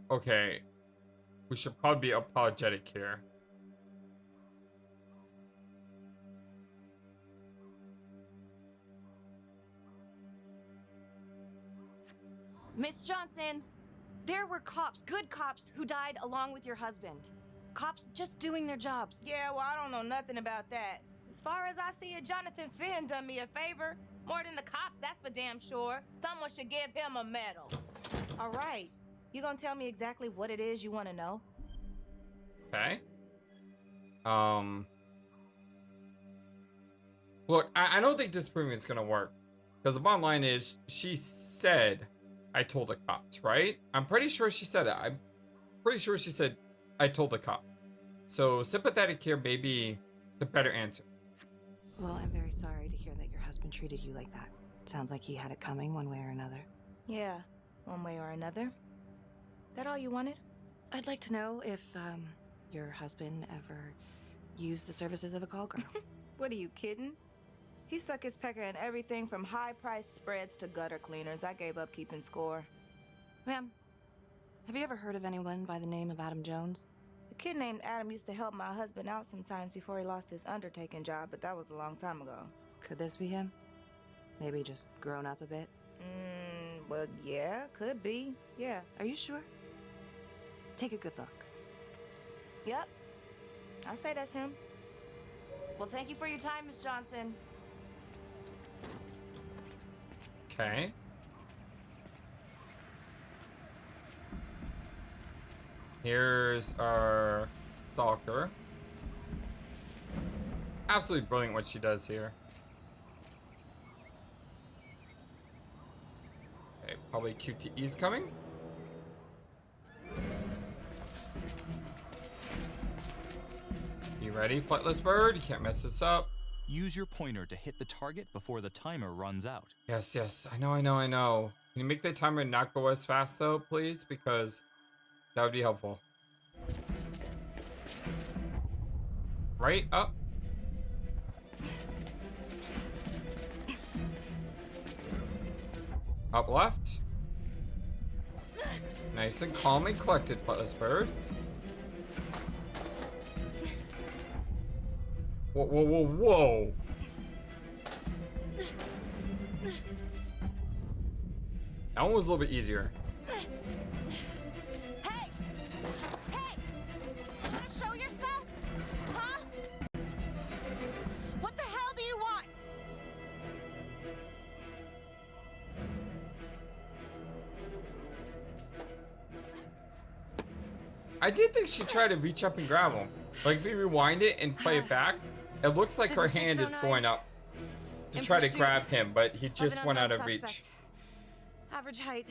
Okay. We should probably be apologetic here. Miss Johnson, there were cops, good cops, who died along with your husband. Cops just doing their jobs. Yeah, well, I don't know nothing about that. As far as I see it, Jonathan Finn done me a favor. More than the cops, that's for damn sure. Someone should give him a medal. All right. You gonna tell me exactly what it is you want to know? Okay. Look, I don't think this proving is gonna work. Because the bottom line is, she said, I told the cops, right? I'm pretty sure she said that. I'm pretty sure she said, I told the cop. So, sympathetic here may be the better answer. Well, I'm very sorry to hear that your husband treated you like that. Sounds like he had it coming one way or another. Yeah, one way or another. That all you wanted? I'd like to know if, your husband ever used the services of a call girl. What are you kidding? He suck his pecker in everything from high-priced spreads to gutter cleaners. I gave up keeping score. Ma'am, have you ever heard of anyone by the name of Adam Jones? A kid named Adam used to help my husband out sometimes before he lost his undertaking job, but that was a long time ago. Could this be him? Maybe just grown up a bit? Well, yeah, could be. Yeah. Are you sure? Take a good look. Yep. I say that's him. Well, thank you for your time, Miss Johnson. Okay. Here's our stalker. Absolutely brilliant what she does here. Okay, probably QTE's coming. You ready, FlightlessBird? You can't mess this up. Use your pointer to hit the target before the timer runs out. Yes, yes. I know. Can you make the timer not go as fast, though, please? Because that would be helpful. Right up. Up left. Nice and calm and collected, FlightlessBird. Whoa, whoa, whoa, whoa. That one was a little bit easier. Hey! Hey! You wanna show yourself? Huh? What the hell do you want? I did think she tried to reach up and grab him. Like, if you rewind it and play it back, it looks like her hand is going up to try to grab him, but he just went out of reach. Average height.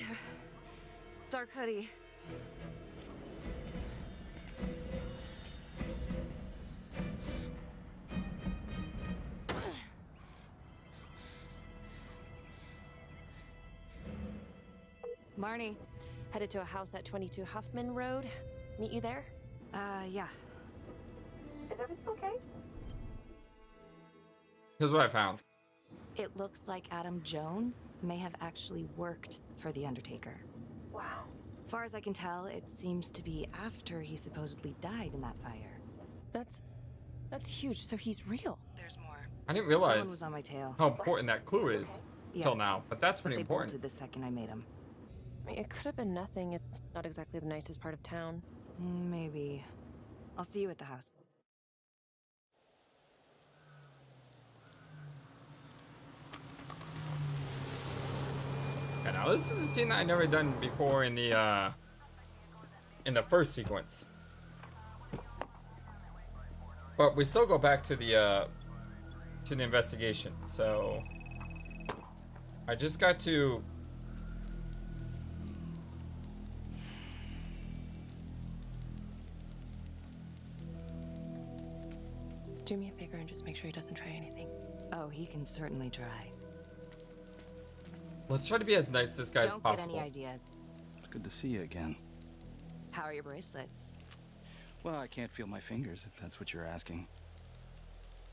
Dark hoodie. Marnie. Headed to a house at 22 Huffman Road. Meet you there? Yeah. Is everything okay? Here's what I found. It looks like Adam Jones may have actually worked for the Undertaker. Wow. Far as I can tell, it seems to be after he supposedly died in that fire. That's huge. So he's real. There's more. I didn't Someone realize was on my tail. how important that clue is till now, but that's pretty They important. bolted the second I made him. I mean, it could have been nothing. It's not exactly the nicest part of town. Maybe. I'll see you at the house. Yeah, now this is a scene that I never done before in the first sequence. But we still go back to the investigation. So I just got to Do me a favor and just make sure he doesn't try anything. Oh, he can certainly try. let's try to be as nice to this guy as Don't possible. get any ideas. It's good to see you again. How are your bracelets? Well, I can't feel my fingers, if that's what you're asking.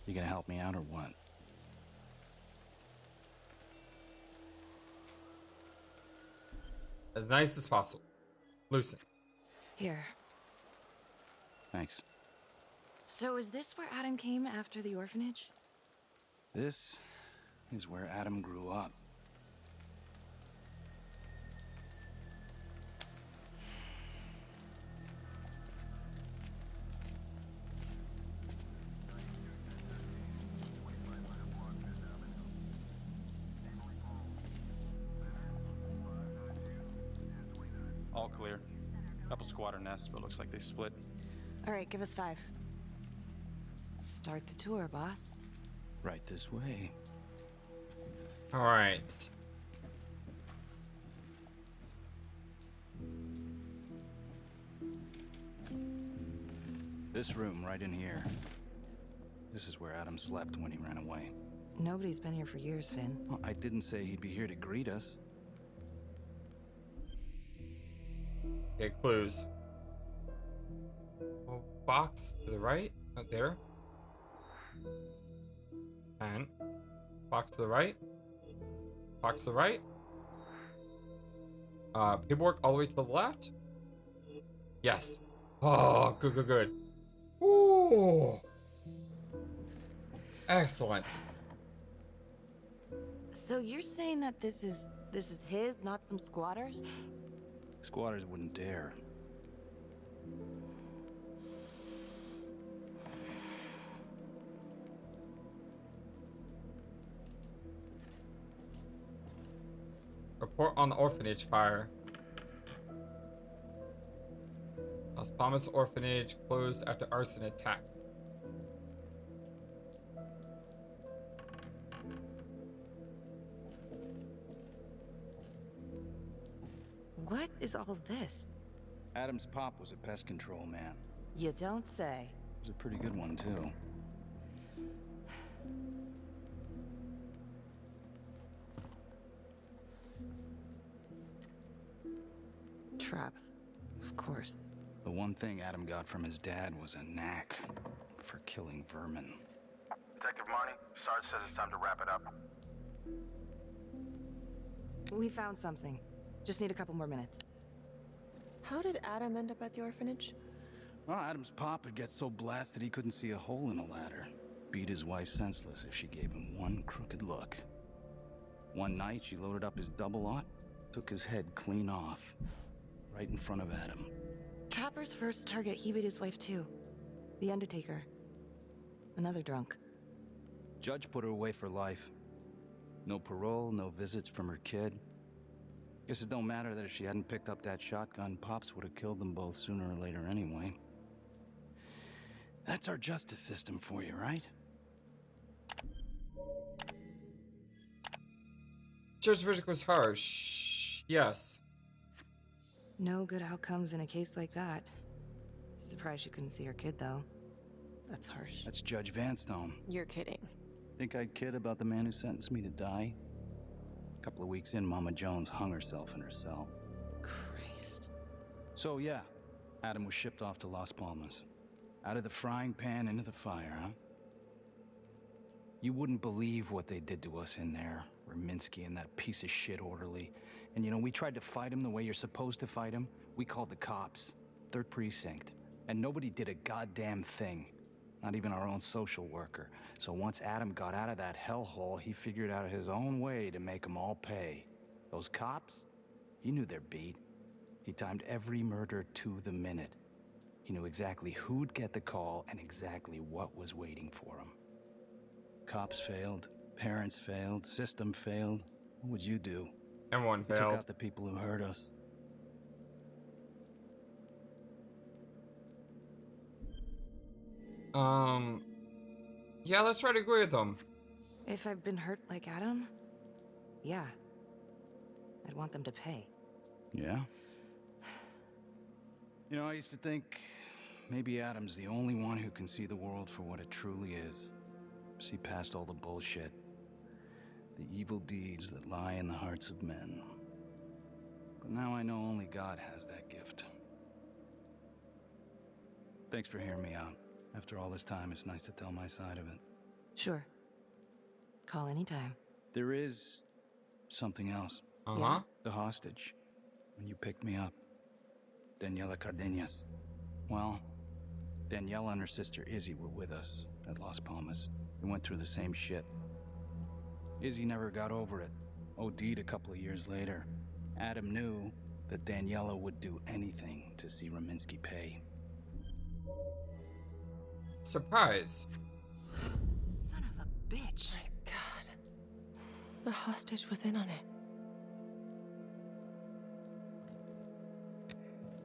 You gonna help me out or what? As nice as possible. Loosen. Here. Thanks. So is this where Adam came after the orphanage? This is where Adam grew up. All clear. Couple squatter nests, but looks like they split. All right, give us 5. Start the tour, boss. Right this way. All right. This room right in here. This is where Adam slept when he ran away. Nobody's been here for years, Finn. Well, I didn't say he'd be here to greet us. Okay, clues. Oh, box to the right, not there. And box to the right. Box to the right. Paperwork all the way to the left. Yes. Oh, good, good, good. Ooh. Excellent. So you're saying that this is his, not some squatters? Squatters wouldn't dare. Report on the orphanage fire. Las Palmas orphanage closed after arson attack. What is all this? Adam's pop was a pest control man. You don't say. He was a pretty good one, too. Traps. Of course. The one thing Adam got from his dad was a knack for killing vermin. Detective Marnie, Sarge says it's time to wrap it up. We found something. Just need a couple more minutes. How did Adam end up at the orphanage? Well, Adam's pop would get so blasted he couldn't see a hole in a ladder. Beat his wife senseless if she gave him one crooked look. One night, she loaded up his double-aught, took his head clean off, right in front of Adam. Trapper's first target, he beat his wife too. The Undertaker. Another drunk. Judge put her away for life. No parole, no visits from her kid. Guess it don't matter that if she hadn't picked up that shotgun, Pops would have killed them both sooner or later anyway. That's our justice system for you, right? Judge's verdict was harsh. Yes. No good outcomes in a case like that. Surprised she couldn't see her kid, though. That's harsh. That's Judge Vanstone. You're kidding. Think I'd kid about the man who sentenced me to die? A couple of weeks in, Mama Jones hung herself in her cell. Christ. So yeah, Adam was shipped off to Las Palmas. Out of the frying pan into the fire, huh? You wouldn't believe what they did to us in there. Raminsky and that piece of shit orderly. And you know, we tried to fight him the way you're supposed to fight him. We called the cops. 3rd Precinct. And nobody did a goddamn thing. Not even our own social worker. So once Adam got out of that hellhole, he figured out his own way to make them all pay. Those cops, he knew their beat. He timed every murder to the minute. He knew exactly who'd get the call and exactly what was waiting for him. Cops failed, parents failed, system failed. What would you do? Everyone He failed. took out the people who hurt us. Yeah, let's try to agree with them. If I've been hurt like Adam, yeah. I'd want them to pay. Yeah? You know, I used to think maybe Adam's the only one who can see the world for what it truly is. See past all the bullshit. The evil deeds that lie in the hearts of men. But now I know only God has that gift. Thanks for hearing me out. After all this time, it's nice to tell my side of it. Sure. Call anytime. There is something else. Uh-huh. The hostage. When you picked me up. Daniela Cardenas. Well, Daniela and her sister Izzy were with us at Las Palmas. We went through the same shit. Izzy never got over it. OD'd a couple of years later. Adam knew that Daniela would do anything to see Raminsky pay. Surprise. Son of a bitch. My God. The hostage was in on it.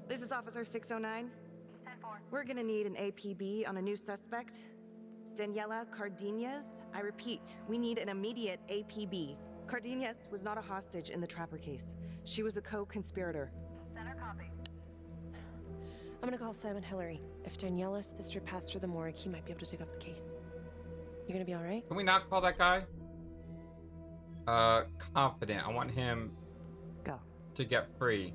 This is Officer 609. 10-4. We're gonna need an APB on a new suspect. Daniela Cardenas. I repeat, we need an immediate APB. Cardenas was not a hostage in the Trapper case. She was a co-conspirator. Center copy. I'm gonna call Simon Hillary. If Daniela's sister passed through the morgue, he might be able to take up the case. You gonna be alright? Can we not call that guy? Confident. I want him Go. to get free.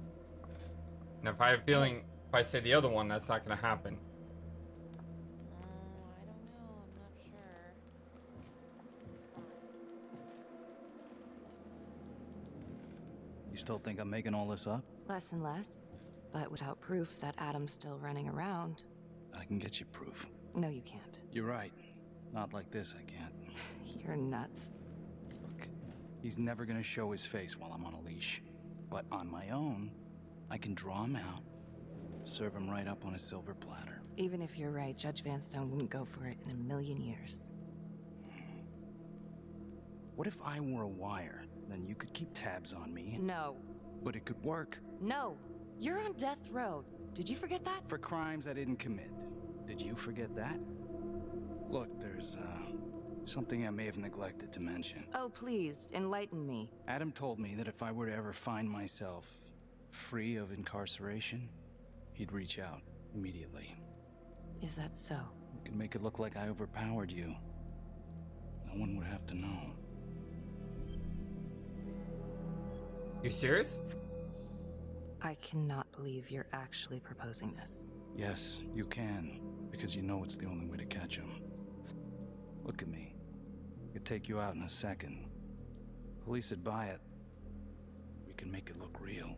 And if I have a feeling, if I say the other one, that's not gonna happen. I don't know. I'm not sure. You still think I'm making all this up? Less and less. But without proof that Adam's still running around... I can get you proof. No, you can't. You're right. Not like this, I can't. You're nuts. Look, he's never gonna show his face while I'm on a leash. But on my own, I can draw him out, serve him right up on a silver platter. Even if you're right, Judge Vanstone wouldn't go for it in a million years. What if I were a wire? Then you could keep tabs on me. No. But it could work. No. You're on death row. Did you forget that? For crimes I didn't commit. Did you forget that? Look, there's, something I may have neglected to mention. Oh, please, enlighten me. Adam told me that if I were to ever find myself free of incarceration, he'd reach out immediately. Is that so? You could make it look like I overpowered you. No one would have to know. You serious? I cannot believe you're actually proposing this. Yes, you can, because you know it's the only way to catch him. Look at me. I could take you out in a second. Police would buy it. We can make it look real.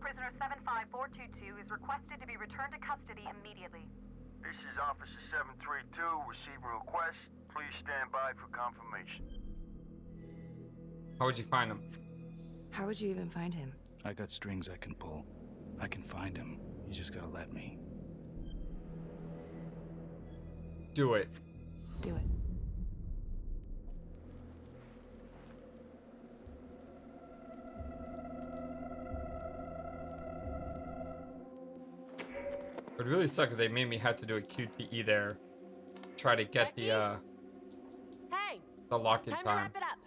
Prisoner 75422 is requested to be returned to custody immediately. This is Officer 732 receiving request. Please stand by for confirmation. How would you find him? How would you even find him? I got strings I can pull. I can find him. You just gotta let me. Do it. Do it. It would really suck if they made me have to do a QTE there. Try to get Becky? the lock-in Time to time. wrap it up.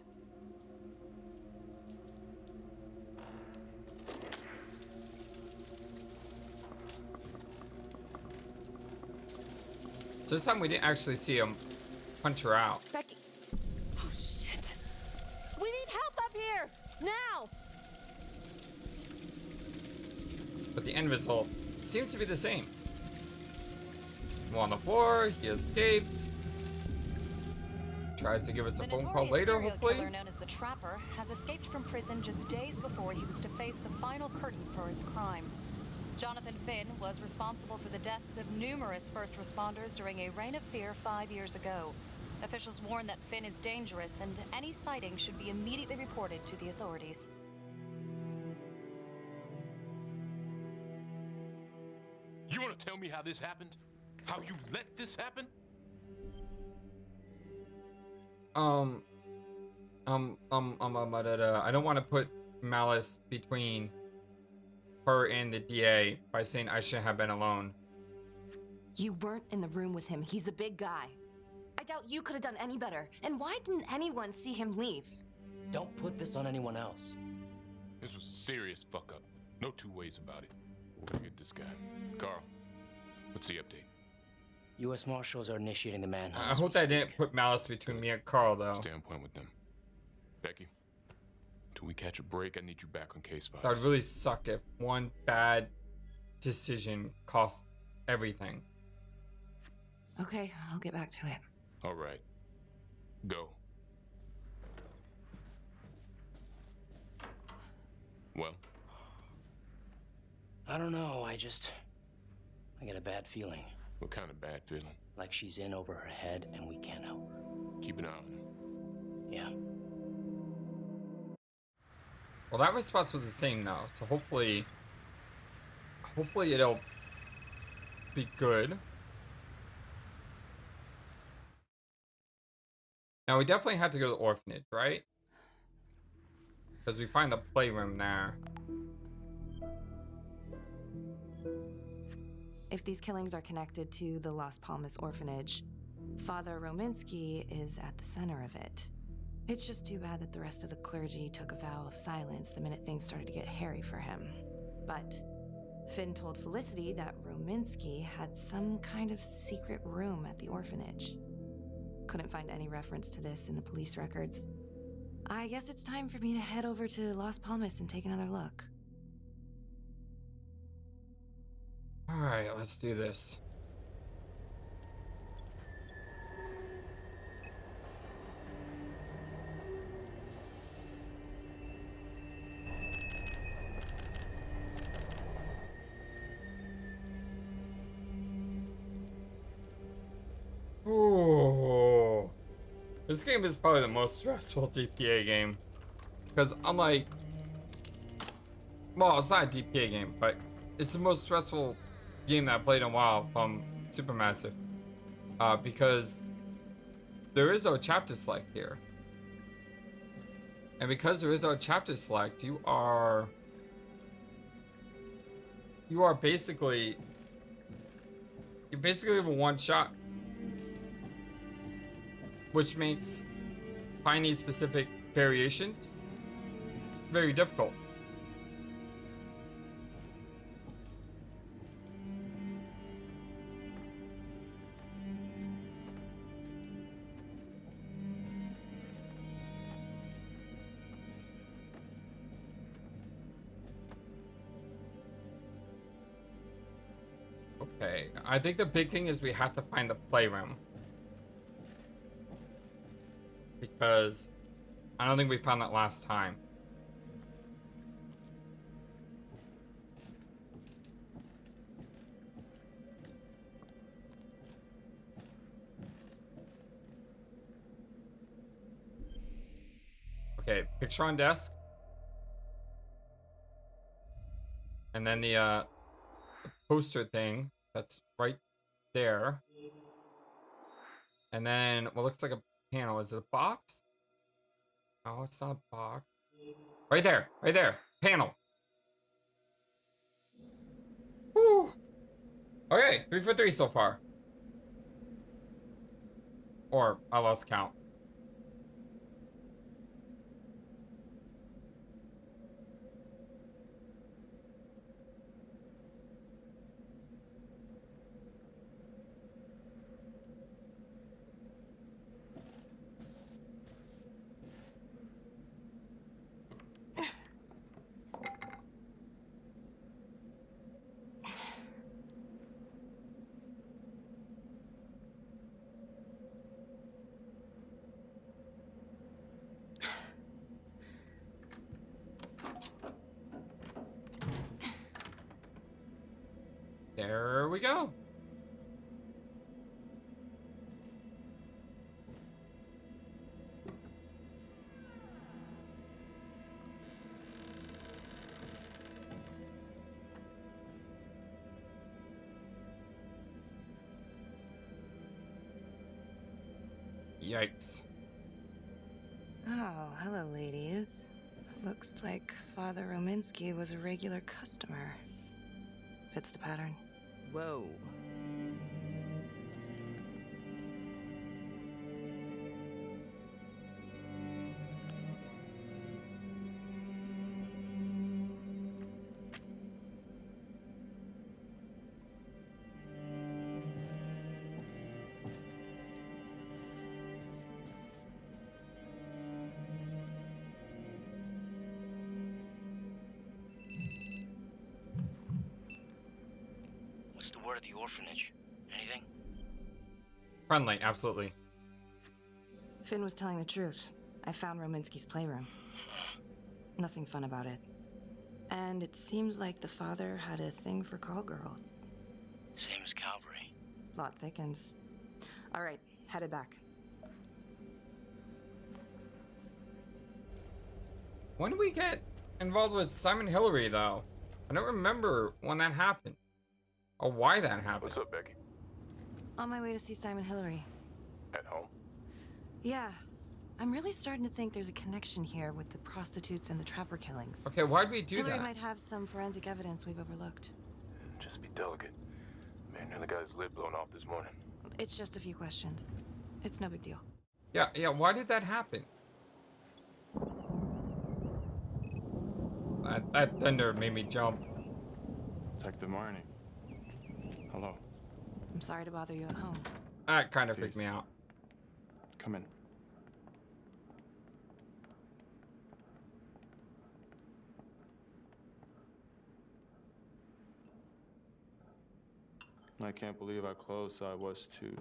So this time we didn't actually see him punch her out. Becky. Oh, shit. We need help up here. Now. But the end result seems to be the same. On the floor, he escapes. Tries to give us a phone call later, serial hopefully. Killer known as the Trapper has escaped from prison just days before he was to face the final curtain for his crimes. Jonathan Finn was responsible for the deaths of numerous first responders during a reign of fear 5 years ago. Officials warn that Finn is dangerous and any sighting should be immediately reported to the authorities. You want to tell me how this happened? How you let this happen? I don't want to put malice between her and the DA by saying I shouldn't have been alone. You weren't in the room with him. He's a big guy. I doubt you could have done any better. And why didn't anyone see him leave? Don't put this on anyone else. This was a serious fuck up. No two ways about it. We're gonna get this guy. Carl, what's the update? U.S. Marshals are initiating the manhunt. I hope that didn't put malice between me and Carl, though. Stay on point with them. Becky, till we catch a break, I need you back on case files. That would really suck if one bad decision cost everything. Okay, I'll get back to it. All right. Go. Well? I don't know, I get a bad feeling. What kind of bad feeling? Like she's in over her head and we can't help her. Keep an eye on her. Yeah. Well, that response was the same though, so hopefully it'll be good. Now we definitely have to go to the orphanage, right? Because we find the playroom there. If these killings are connected to the Las Palmas orphanage, Father Rominsky is at the center of it. It's just too bad that the rest of the clergy took a vow of silence the minute things started to get hairy for him. But Finn told Felicity that Rominsky had some kind of secret room at the orphanage. Couldn't find any reference to this in the police records. I guess it's time for me to head over to Las Palmas and take another look. Alright, let's do this. This game is probably the most stressful DPA game. Because unlike... Well, it's not a DPA game, but it's the most stressful game that I played in a while from Supermassive. Because there is no chapter select here. And because there is no chapter select, you are basically... You basically have a one shot. Which makes finding specific variations very difficult. Okay, I think the big thing is we have to find the playroom. Because I don't think we found that last time. Okay, picture on desk. And then the poster thing that's right there. And then what looks like a panel. Is it a box? Oh, it's not a box. Right there. Right there. Panel. Woo. Okay, 3 for 3 so far. Or I lost count. There we go. Yikes. Oh, hello, ladies. Looks like Father Rominsky was a regular customer. Fits the pattern. Whoa. What's the word at the orphanage? Anything? Friendly, absolutely. Finn was telling the truth. I found Rominsky's playroom. Nothing fun about it. And it seems like the father had a thing for call girls. Same as Calvary. Plot thickens. All right, headed back. When did we get involved with Simon Hillary, though? I don't remember when that happened. Or why that happened. What's up, Becky? On my way to see Simon Hillary. At home? Yeah. I'm really starting to think there's a connection here with the prostitutes and the trapper killings. Okay, why'd we do Hillary that? might have some forensic evidence we've overlooked. Just be delicate. Man, nearly got his lid blown off this morning. It's just a few questions. It's no big deal. Yeah, why did that happen? That thunder made me jump. Detective Marnie. Hello. I'm sorry to bother you at home. That kind of freaked me out. Come in. I can't believe how close I was to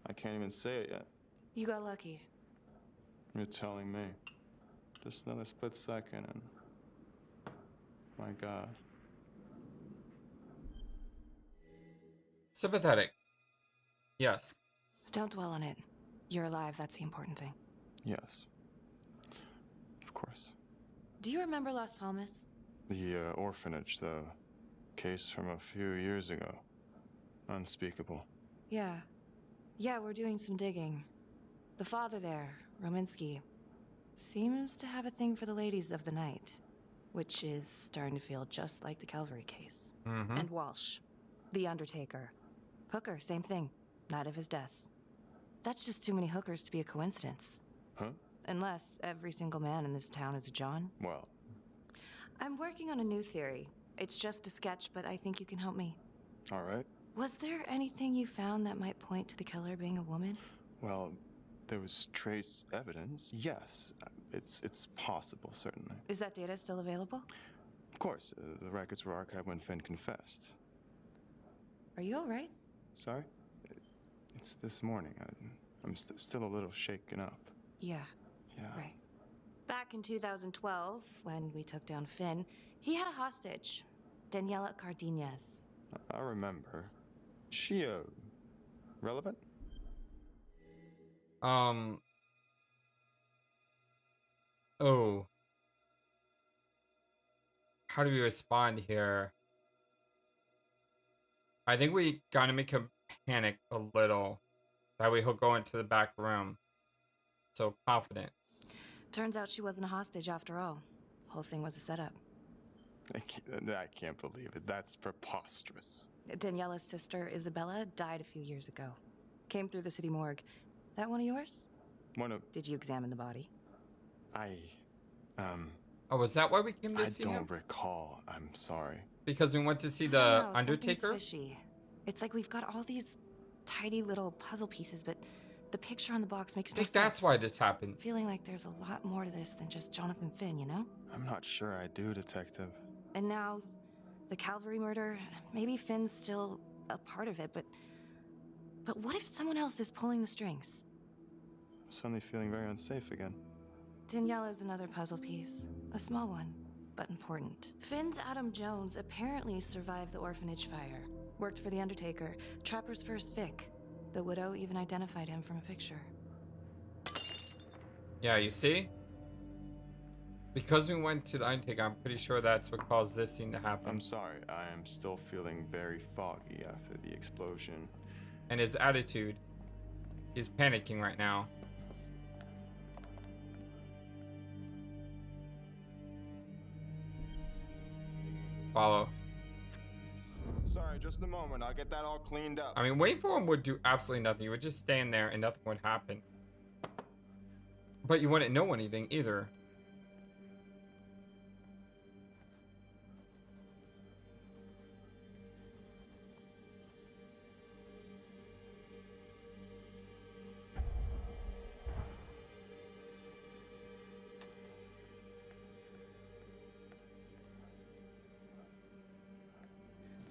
I can't even say it yet. You got lucky. You're telling me. Just another split second and... My God. Sympathetic. Yes. Don't dwell on it. You're alive, that's the important thing. Yes. Of course. Do you remember Las Palmas? The orphanage, the case from a few years ago. Unspeakable. Yeah. Yeah, we're doing some digging. The father there, Rominsky, seems to have a thing for the ladies of the night, which is starting to feel just like the Calvary case. And Walsh, the Undertaker. Hooker, same thing. Night of his death. That's just too many hookers to be a coincidence. Huh? Unless every single man in this town is a John. Well, I'm working on a new theory. It's just a sketch, but I think you can help me. all right. Was there anything you found that might point to the killer being a woman? Well, there was trace evidence. Yes, it's possible, certainly. Is that data still available? Of course, the records were archived when Finn confessed. Are you all right? Sorry? It's this morning. I'm still a little shaken up. Yeah. Yeah. Right. Back in 2012, when we took down Finn, he had a hostage, Daniela Cardenas. I remember. She, relevant? Oh. How do we respond here? I think we gotta make him panic a little. That way he'll go into the back room. So confident. Turns out she wasn't a hostage after all. Whole thing was a setup. I can't believe it. That's preposterous. Daniela's sister, Isabella, died a few years ago. Came through the city morgue. That one of yours? Did you examine the body? Oh, is that why we came to see him? I don't recall. I'm sorry. Because we went to see the Undertaker? Something's fishy. It's like we've got all these tidy little puzzle pieces, but the picture on the box makes I no think sense. that's why this happened. Feeling like there's a lot more to this than just Jonathan Finn, you know? I'm not sure I do, Detective. And now, the Calvary murder, maybe Finn's still a part of it, but what if someone else is pulling the strings? I'm suddenly feeling very unsafe again. Daniela's another puzzle piece. A small one, but important. Finn's Adam Jones apparently survived the orphanage fire. Worked for the Undertaker, Trapper's first Vic. The widow even identified him from a picture. Yeah, you see? Because we went to the Undertaker, I'm pretty sure that's what caused this scene to happen. I'm sorry. I am still feeling very foggy after the explosion. And his attitude. He's panicking right now. Follow. Sorry, just a moment. I'll get that all cleaned up. I mean, waiting for him would do absolutely nothing. You would just stand there and nothing would happen. But you wouldn't know anything either.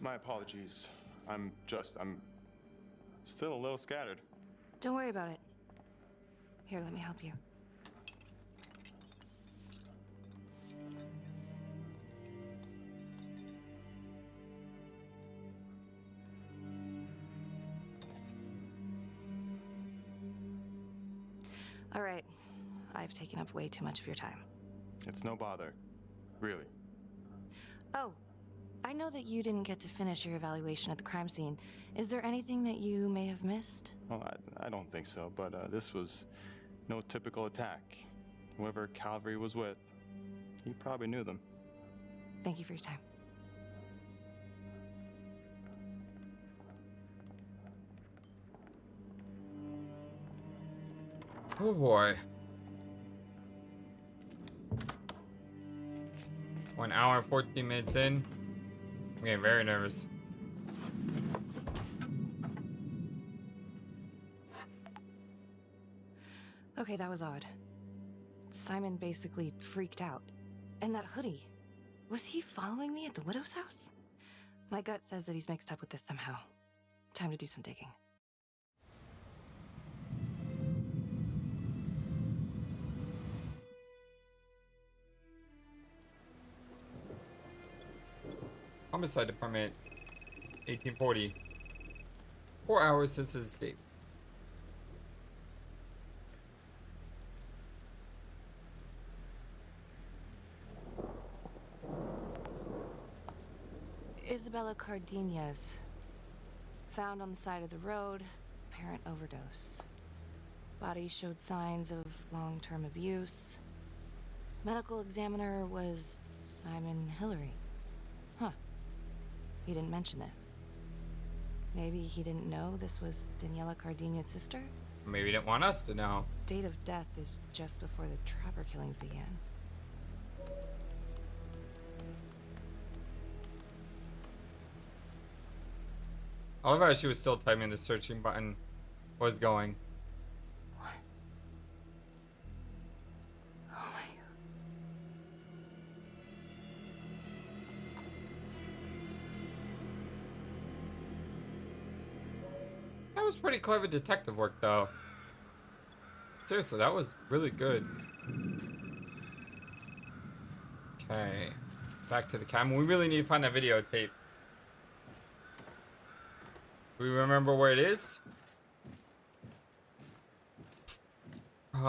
My apologies. I'm still a little scattered. Don't worry about it. Here, let me help you. All right. I've taken up way too much of your time. It's no bother. Really. Oh, I know that you didn't get to finish your evaluation at the crime scene. Is there anything that you may have missed? Well, I don't think so, but this was no typical attack. Whoever Calvary was with, he probably knew them. Thank you for your time. Oh boy. 1 hour and 14 minutes in. I'm getting very nervous. Okay, that was odd. Simon basically freaked out. And that hoodie. Was he following me at the widow's house? My gut says that he's mixed up with this somehow. Time to do some digging. Homicide Department, 1840. 4 hours since his escape. Isabella Cardenas. Found on the side of the road, apparent overdose. Body showed signs of long-term abuse. Medical examiner was Simon Hillary. Huh. He didn't mention this. Maybe he didn't know this was Daniela Cardenas' sister? Maybe he didn't want us to know. Date of death is just before the Trapper killings began. I love how she was still typing the searching button was going. What? Oh my god. That was pretty clever detective work, though. Seriously, that was really good. Okay. Back to the cabin. We really need to find that videotape. Do we remember where it is? Did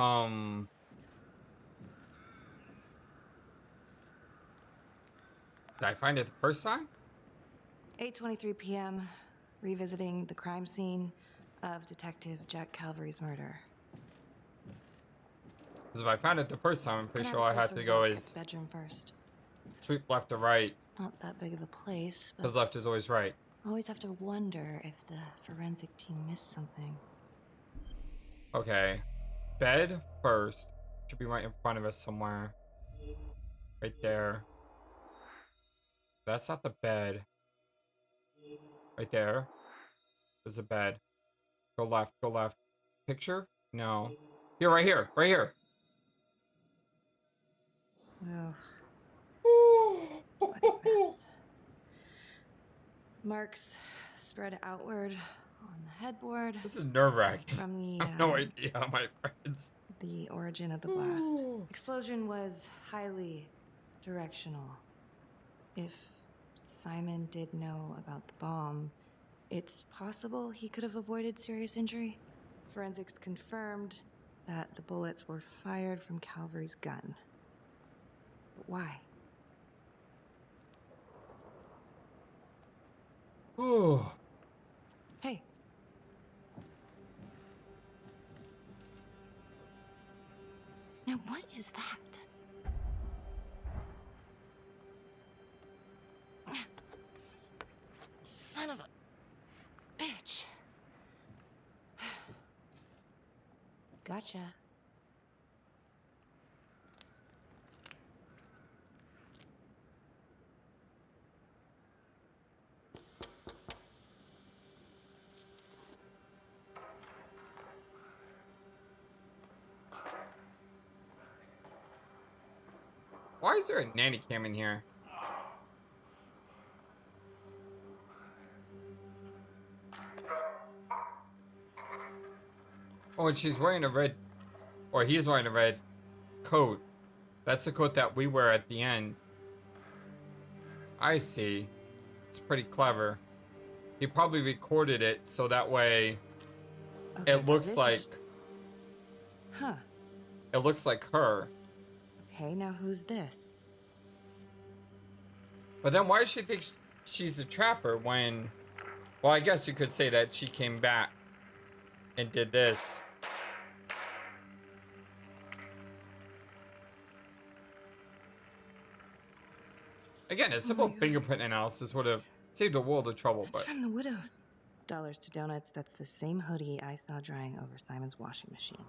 I find it the first time? 8:23 p.m. Revisiting the crime scene of Detective Jack Calvary's murder. Because if I found it the first time, I'm pretty sure I had to go as bedroom first. sweep left to right. It's not that big of a place, but Because left is always right. always have to wonder if the forensic team missed something. Okay. Bed first. Should be right in front of us somewhere. Right there. That's not the bed. Right there. There's a bed. Go left, go left. Picture? No. Here, right here, right here. Oh. Bloody mess. Marks spread outward on the headboard. This is nerve-wracking. From the I have no idea, my friends. The origin of the blast. Explosion was highly directional. If Simon did know about the bomb, it's possible he could have avoided serious injury. Forensics confirmed that the bullets were fired from Calvary's gun. But why? Ooh. Hey. Now what is that? Son of a bitch. Gotcha. Why is there a nanny cam in here? Oh, and she's wearing a red, or he's wearing a red coat. That's the coat that we wear at the end. I see. It's pretty clever. He probably recorded it so that way it looks like... Huh. It looks like her. Okay, now who's this? But then why does she think she's a trapper when... Well, I guess you could say that she came back and did this. Again, a simple fingerprint analysis would have saved a world of trouble, That's but... from the widows. Dollars to donuts, that's the same hoodie I saw drying over Simon's washing machine.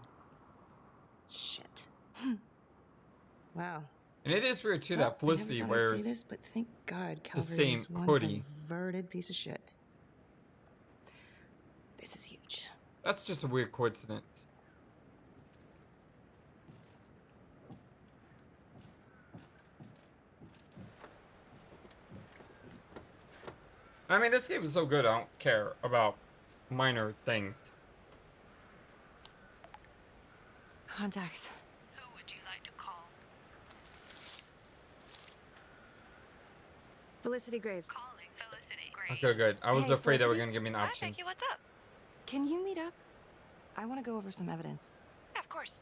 Shit. Wow. And it is weird too Well, that Felicity I never thought I'd say wears this, but thank God the Calvary same is one hoodie. perverted piece of shit. This is huge. That's just a weird coincidence. I mean, this game is so good, I don't care about minor things. Contacts. Who would you like to call? Felicity Graves. Calling Felicity Graves. Okay, good. I was Hey, afraid they were Felicity? gonna give me an option. Hi, Becky, what's up? Can you meet up? I want to go over some evidence. Yeah, of course.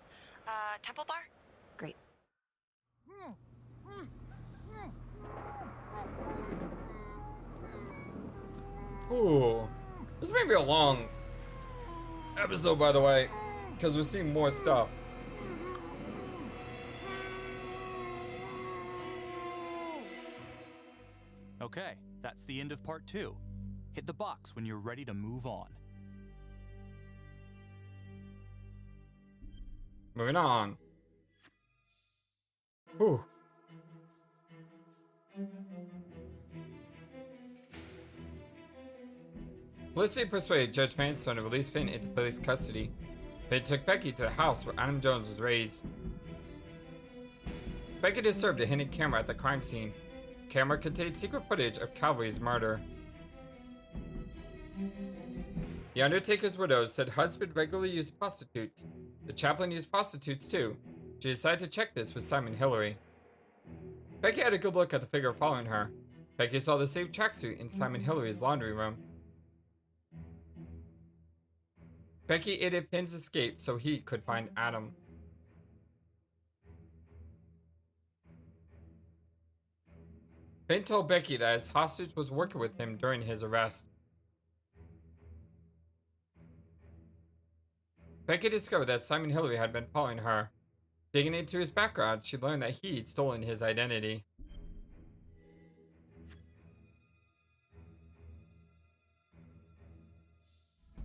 Temple Bar? Great. Ooh. This may be a long episode, by the way, because we're seeing more stuff. Okay, that's the end of part 2. Hit the box when you're ready to move on. Moving on. Whew. Felicity persuaded Judge Vanstone to release Finn into police custody. Finn took Becky to the house where Adam Jones was raised. Becky disturbed a hidden camera at the crime scene. The camera contained secret footage of Calvary's murder. The Undertaker's widow said husband regularly used prostitutes. The chaplain used prostitutes too. She decided to check this with Simon Hillary. Becky had a good look at the figure following her. Becky saw the same tracksuit in Simon Hillary's laundry room. Becky aided Finn's escape so he could find Adam. Finn told Becky that his hostage was working with him during his arrest. Becky discovered that Simon Hillary had been following her. Digging into his background, she learned that he'd stolen his identity.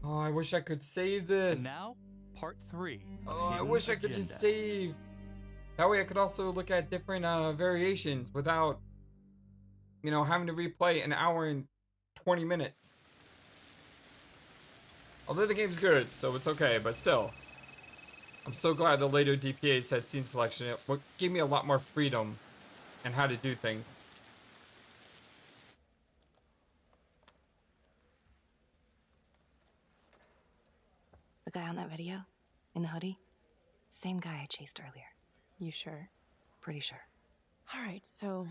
Oh, I wish I could save this. And now, part 3. Oh, I wish I could just save. That way I could also look at different variations without, you know, having to replay an hour and 20 minutes. Although the game's good, so it's okay, but still. I'm so glad the later DPAs had scene selection. It gave me a lot more freedom and how to do things. The guy on that video? In the hoodie? Same guy I chased earlier. You sure? Pretty sure. Alright, so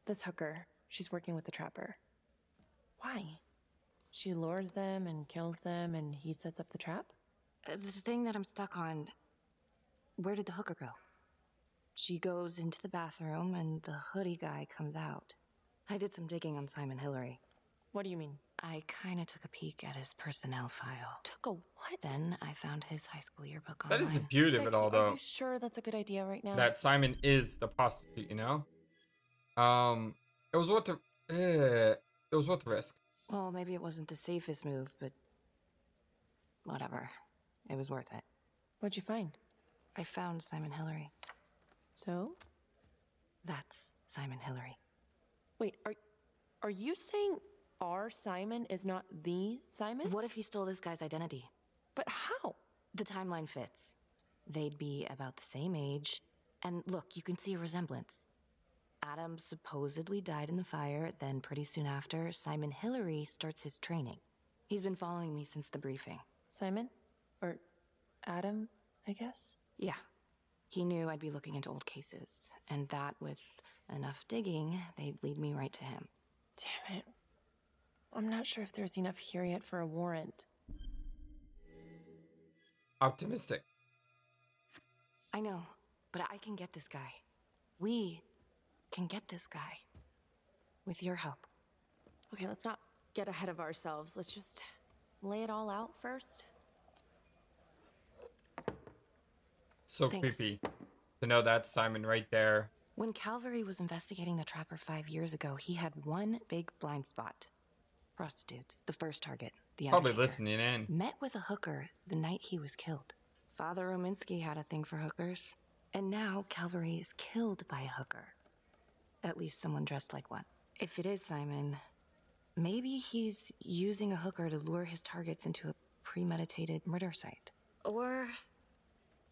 this hooker, she's working with the trapper. Why? She lures them and kills them and he sets up the trap? The thing that I'm stuck on, where did the hooker go? She goes into the bathroom and the hoodie guy comes out. I did some digging on Simon Hillary. What do you mean? I kinda took a peek at his personnel file. Took a what? Then I found his high school yearbook online. That is the beauty of it all, though. Are you sure that's a good idea right now? That Simon is the prostitute, you know? It was worth the risk. Well, maybe it wasn't the safest move, but whatever. It was worth it. What'd you find? I found Simon Hillary. So? That's Simon Hillary. Wait, are you saying our Simon is not the Simon? What if he stole this guy's identity? But how? The timeline fits. They'd be about the same age. And look, you can see a resemblance. Adam supposedly died in the fire, then pretty soon after, Simon Hillary starts his training. He's been following me since the briefing. Simon? Or Adam, I guess? Yeah. He knew I'd be looking into old cases, and that with enough digging, they'd lead me right to him. Damn it. I'm not sure if there's enough here yet for a warrant. Optimistic. I know, but I can get this guy. We can get this guy. With your help. Okay, let's not get ahead of ourselves. Let's just lay it all out first. So Thanks. creepy to know that's Simon right there. When Calvary was investigating the Trapper 5 years ago, he had one big blind spot. Prostitutes, the first target, the Probably Undertaker. listening in. Met with a hooker the night he was killed. Father Rominsky had a thing for hookers. And now Calvary is killed by a hooker. At least someone dressed like one. If it is Simon, maybe he's using a hooker to lure his targets into a premeditated murder site. Or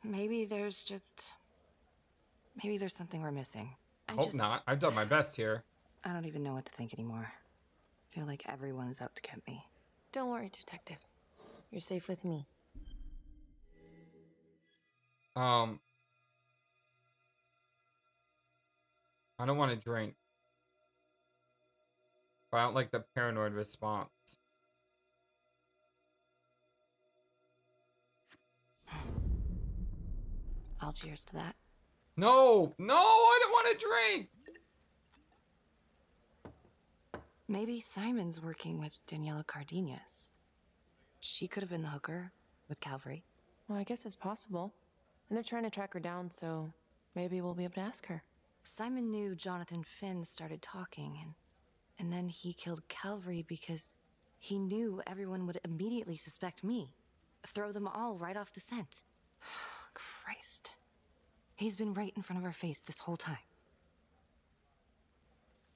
maybe there's something we're missing. I hope not. I've done my best here. I don't even know what to think anymore. I feel like everyone is out to get me. Don't worry, Detective. You're safe with me. I don't want to drink. But I don't like the paranoid response. I'll cheers to that. No! No! I don't want to drink! Maybe Simon's working with Daniela Cardenas. She could have been the hooker with Calvary. Well, I guess it's possible. And they're trying to track her down, so maybe we'll be able to ask her. Simon knew Jonathan Finn started talking, and then he killed Calvary because he knew everyone would immediately suspect me. Throw them all right off the scent. Christ. He's been right in front of our face this whole time.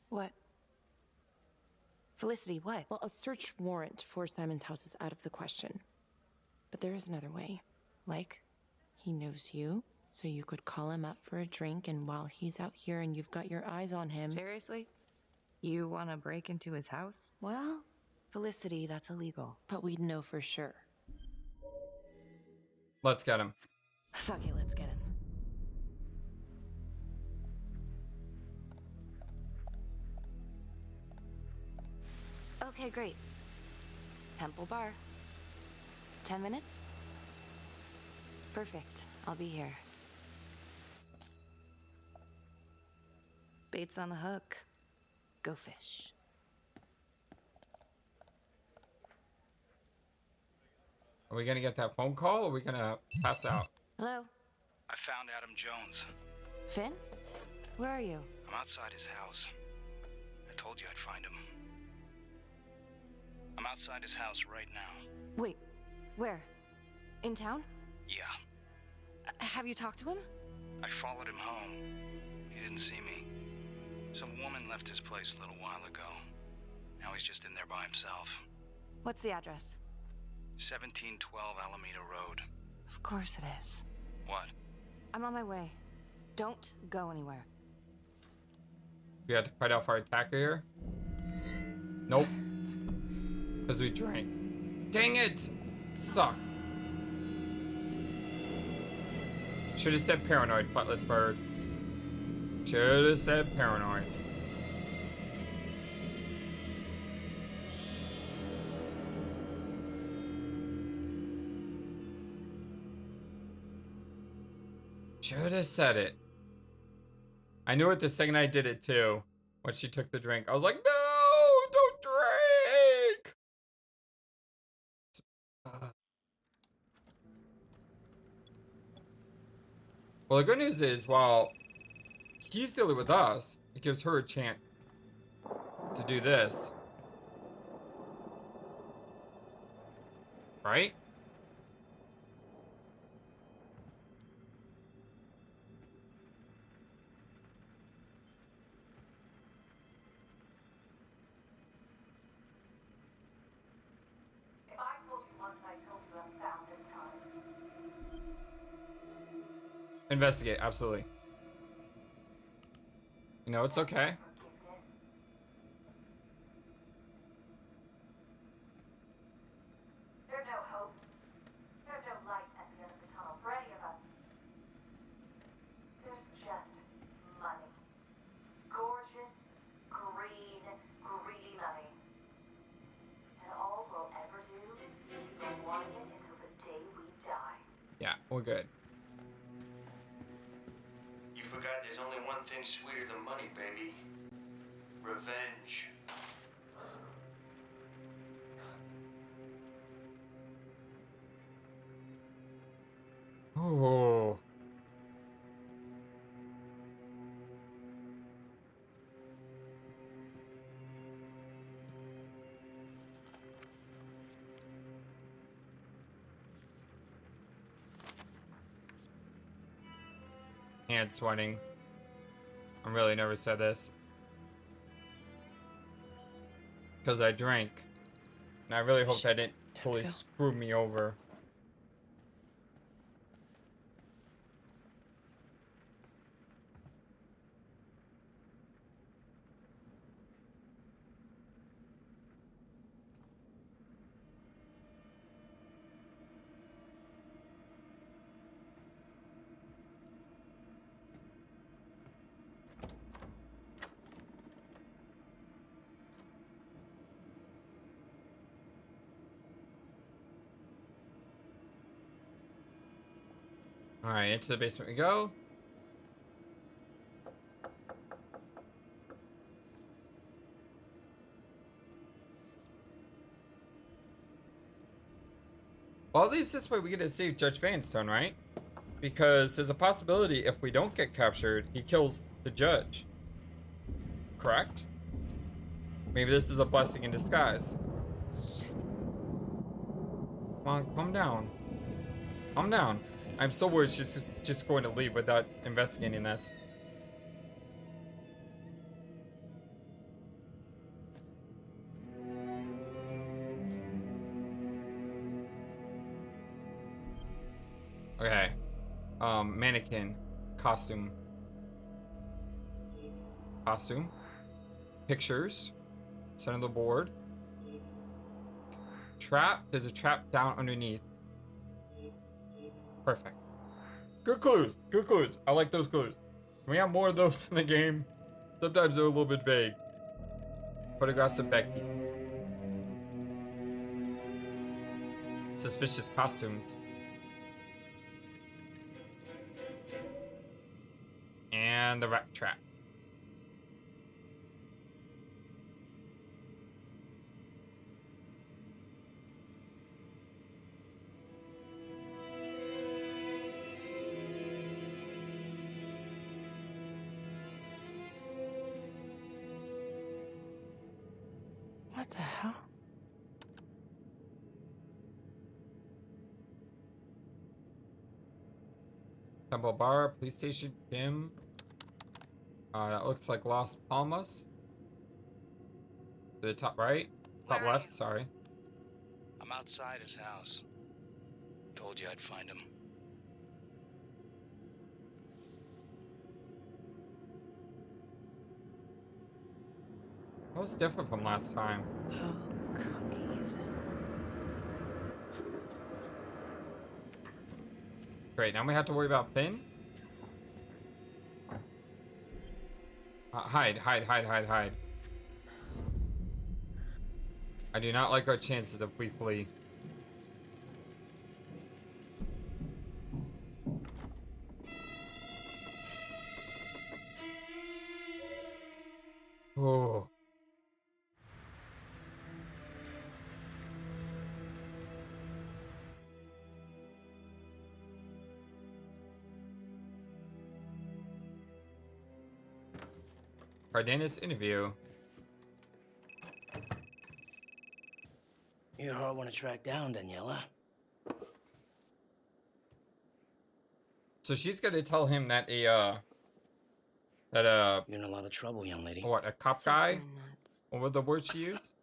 What? Felicity, what? Well, a search warrant for Simon's house is out of the question. But there is another way. Like? He knows you, so you could call him up for a drink, and while he's out here and you've got your eyes on him... Seriously? You want to break into his house? Well... Felicity, that's illegal. But we'd know for sure. Let's get him. Fuck it, let's get him. Okay, great. Temple Bar. 10 minutes? Perfect. I'll be here. Bait's on the hook. Go fish. Are we gonna get that phone call or are we gonna pass out? Hello? I found Adam Jones. Finn? Where are you? I'm outside his house. I told you I'd find him. I'm outside his house right now. Wait, where? In town? Yeah. Have you talked to him? I followed him home. He didn't see me. Some woman left his place a little while ago. Now he's just in there by himself. What's the address? 1712 Alameda Road. Of course it is. What? I'm on my way. Don't go anywhere. We have to fight off our attacker here? Nope. Because we drank. Dang it! Suck. Should have said paranoid, FlightlessBird. Should have said paranoid. Should have said it. I knew it the second I did it too. When she took the drink, I was like, no, don't drink. Well, the good news is, while he's dealing with us, it gives her a chance to do this. Right? Investigate, absolutely. You know, it's okay. There's no hope. There's no light at the end of the tunnel for any of us. There's just money. Gorgeous, green, greedy money. And all we'll ever do is keep on wanting it until the day we die. Yeah, we're good. You forgot there's only one thing sweeter than money, baby. Revenge. Oh. Hands sweating. I'm really never said this. Because I drank. And I really hope that didn't totally screw me over. Alright, into the basement we go. Well, at least this way we get to save Judge Vanstone, right? Because there's a possibility if we don't get captured, he kills the judge. Correct? Maybe this is a blessing in disguise. Come on, calm down. Calm down. I'm so worried she's just going to leave without investigating this. Okay. Mannequin. Costume. Costume. Pictures. Center of the board. Trap. There's a trap down underneath. Perfect. Good clues. Good clues. I like those clues. Can we have more of those in the game? Sometimes they're a little bit vague. Photographs of Becky. Suspicious costumes. And the rat trap. What the hell? Temple Bar, police station, gym. That looks like Las Palmas. To the top right? Top left, sorry. I'm outside his house. Told you I'd find him. That was different from last time. Oh, cookies. Great, now we have to worry about Finn? Hide. I do not like our chances if we flee. Oh. Cardenas interview. You're a hard one to track down, Daniela. So she's gonna tell him that you're in a lot of trouble, young lady. What, a cop guy? What were the words she used?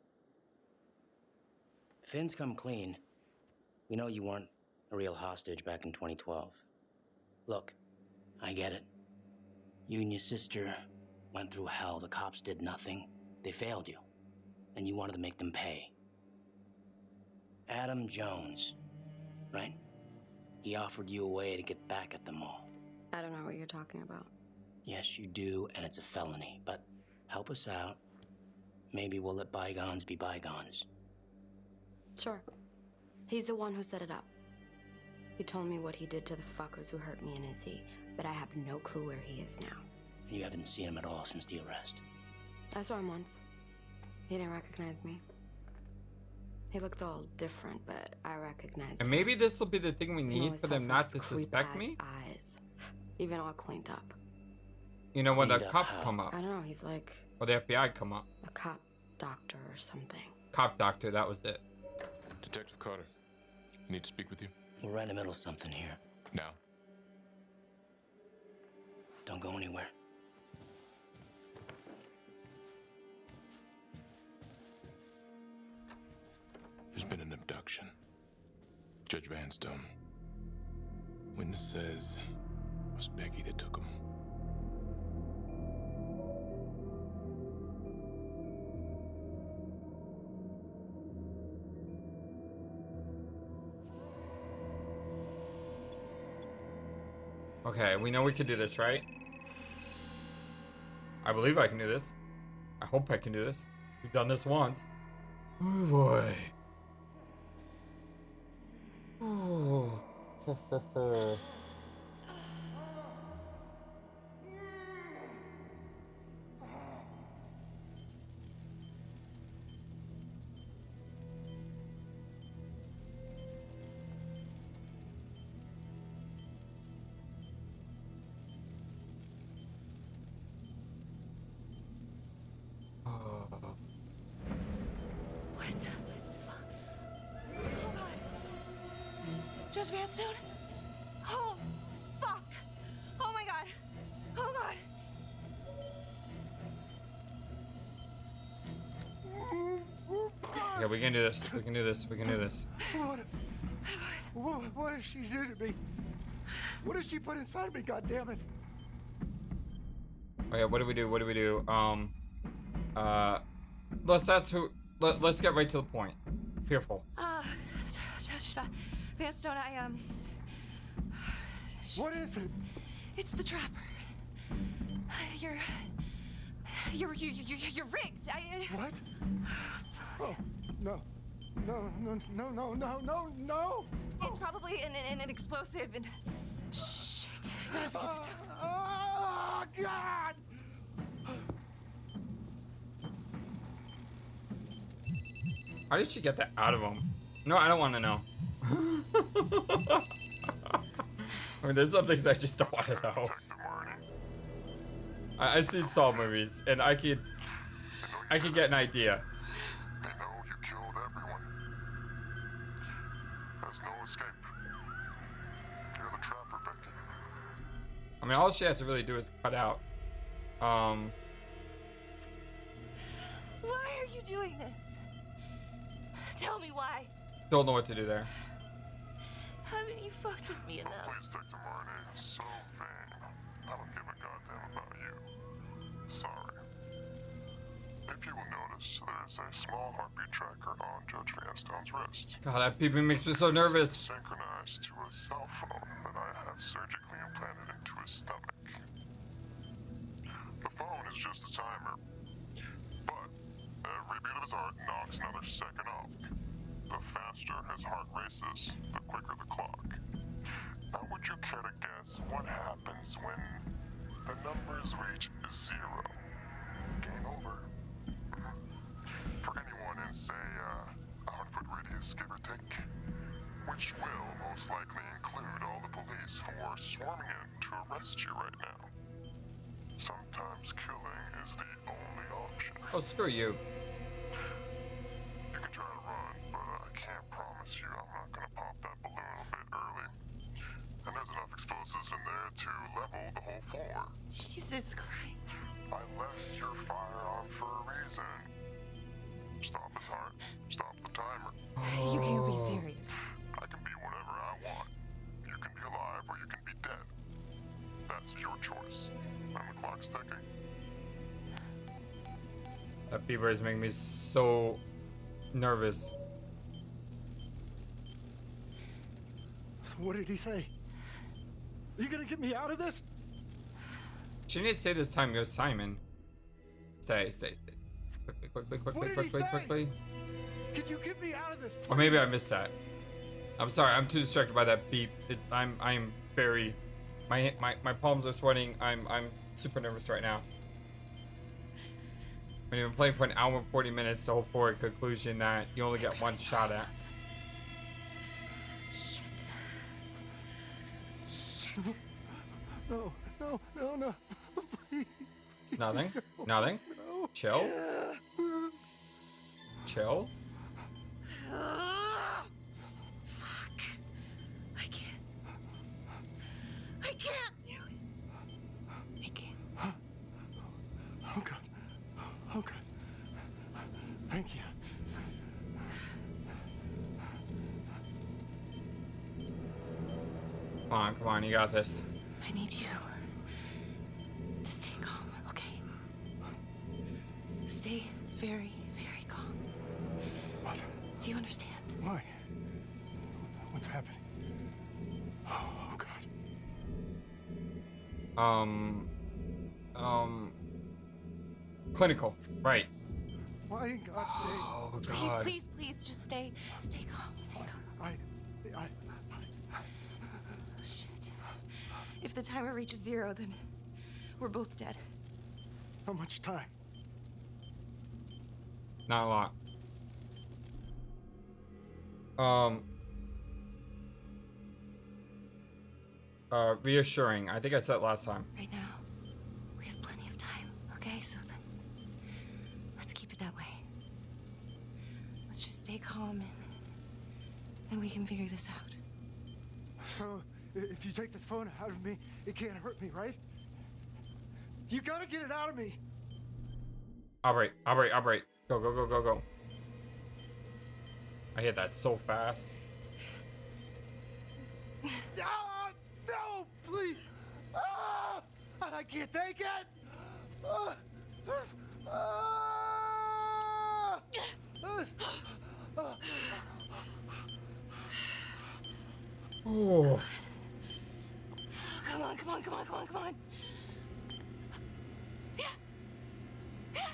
Finn's come clean. We know you weren't a real hostage back in 2012. Look, I get it. You and your sister went through hell. The cops did nothing. They failed you. And you wanted to make them pay. Adam Jones, right? He offered you a way to get back at them all. I don't know what you're talking about. Yes, you do, and it's a felony. But help us out. Maybe we'll let bygones be bygones. Sure. He's the one who set it up. He told me what he did to the fuckers who hurt me in Izzy, but I have no clue where he is now. You haven't seen him at all since the arrest. I saw him once. He didn't recognize me. He looked all different, but I recognized And him. maybe this will be the thing we need for them not to suspect me? Eyes. Even all cleaned up. You know, when the cops come up. I don't know, he's like... Or the FBI come up. a cop doctor or something. Cop doctor, that was it. Detective Carter, I need to speak with you. We're right in the middle of something here. Now? Don't go anywhere. There's been an abduction. Judge Vanstone. Witness says it was Becky that took him. Okay, we know we can do this, right? I believe I can do this. I hope I can do this. We've done this once. Oh boy. Oh. What the fuck? Oh god. Judge Vanstone? Oh, fuck. Oh my god. Oh god. Yeah, we can do this. We can do this. We can do this. What did she do to me? What did she put inside me? God damn it! Okay, what do we do? What do we do? Let's get right to the point. Fearful. Judge Vanstone, What is it? It's the trapper. You're rigged. What? Oh, no. No. It's probably an explosive and... Shit. You gotta forgive yourself. Oh, God! How did she get that out of him? No, I don't want to know. I mean, there's some things I just don't want to know. I've seen Saw movies, and I could get an idea. They know you killed everyone. There's no escape. You're the trapper, Becky. I mean, all she has to really do is cut out. Why are you doing this? Tell me why. Don't know what to do there. Haven't you fucked with me enough? Please, Detective Marnie. So vain. I don't give a goddamn about you. Sorry. If you will notice, there's a small heartbeat tracker on Judge Vanstone's wrist. God, that beeping makes me so nervous. Synchronized to a cell phone that I have surgically implanted into his stomach. The phone is just a timer, but every beat of his heart knocks another second off. The faster his heart races, the quicker the clock. Now, would you care to guess what happens when the numbers reach 0? Game over. For anyone in, say, a 100-foot radius, give or take, which will most likely include all the police who are swarming in to arrest you right now. Sometimes killing is the only option. Oh, screw you. You can try to run, but I can't promise you I'm not gonna pop that balloon a bit early. And there's enough explosives in there to level the whole floor. Jesus Christ. I left your firearm for a reason. Stop his heart. Stop the timer. You can't be serious. I can be whatever I want. You can be alive or you can be dead. That's your choice. And the clock's ticking. That beeper is making me so nervous. So what did he say? Are you gonna get me out of this? She didn't say this time, go Simon. Stay. Quickly. Could you get me out of this, please? Or maybe I missed that. I'm sorry, I'm too distracted by that beep. I'm very, my palms are sweating. I'm super nervous right now. When you've been playing for an hour and 40 minutes to hold for a conclusion that you only get one shot at. Shit. No. Please. It's nothing. No. Chill. Chill. Fuck. I can't do it. I can't. Oh God. Thank you. Come on, you got this. I need you to stay calm, okay? Stay very, very calm. What? Do you understand? Why? What's happening? Oh God. Clinical, right. Why in God's name? Oh God. Please, just stay calm, I Oh, shit. If the timer reaches 0, then we're both dead. How much time? Not a lot. Reassuring. I think I said it last time. Right now, we have plenty of time, okay? So let's keep it that way. Let's stay calm and we can figure this out. So, if you take this phone out of me, it can't hurt me, right? You gotta get it out of me! Operate. Go, go, go, go, go. I hit that so fast. No, no, please! Ah, I can't take it! Oh. Come on, come on, come on, come on, come on. Yeah. Yes.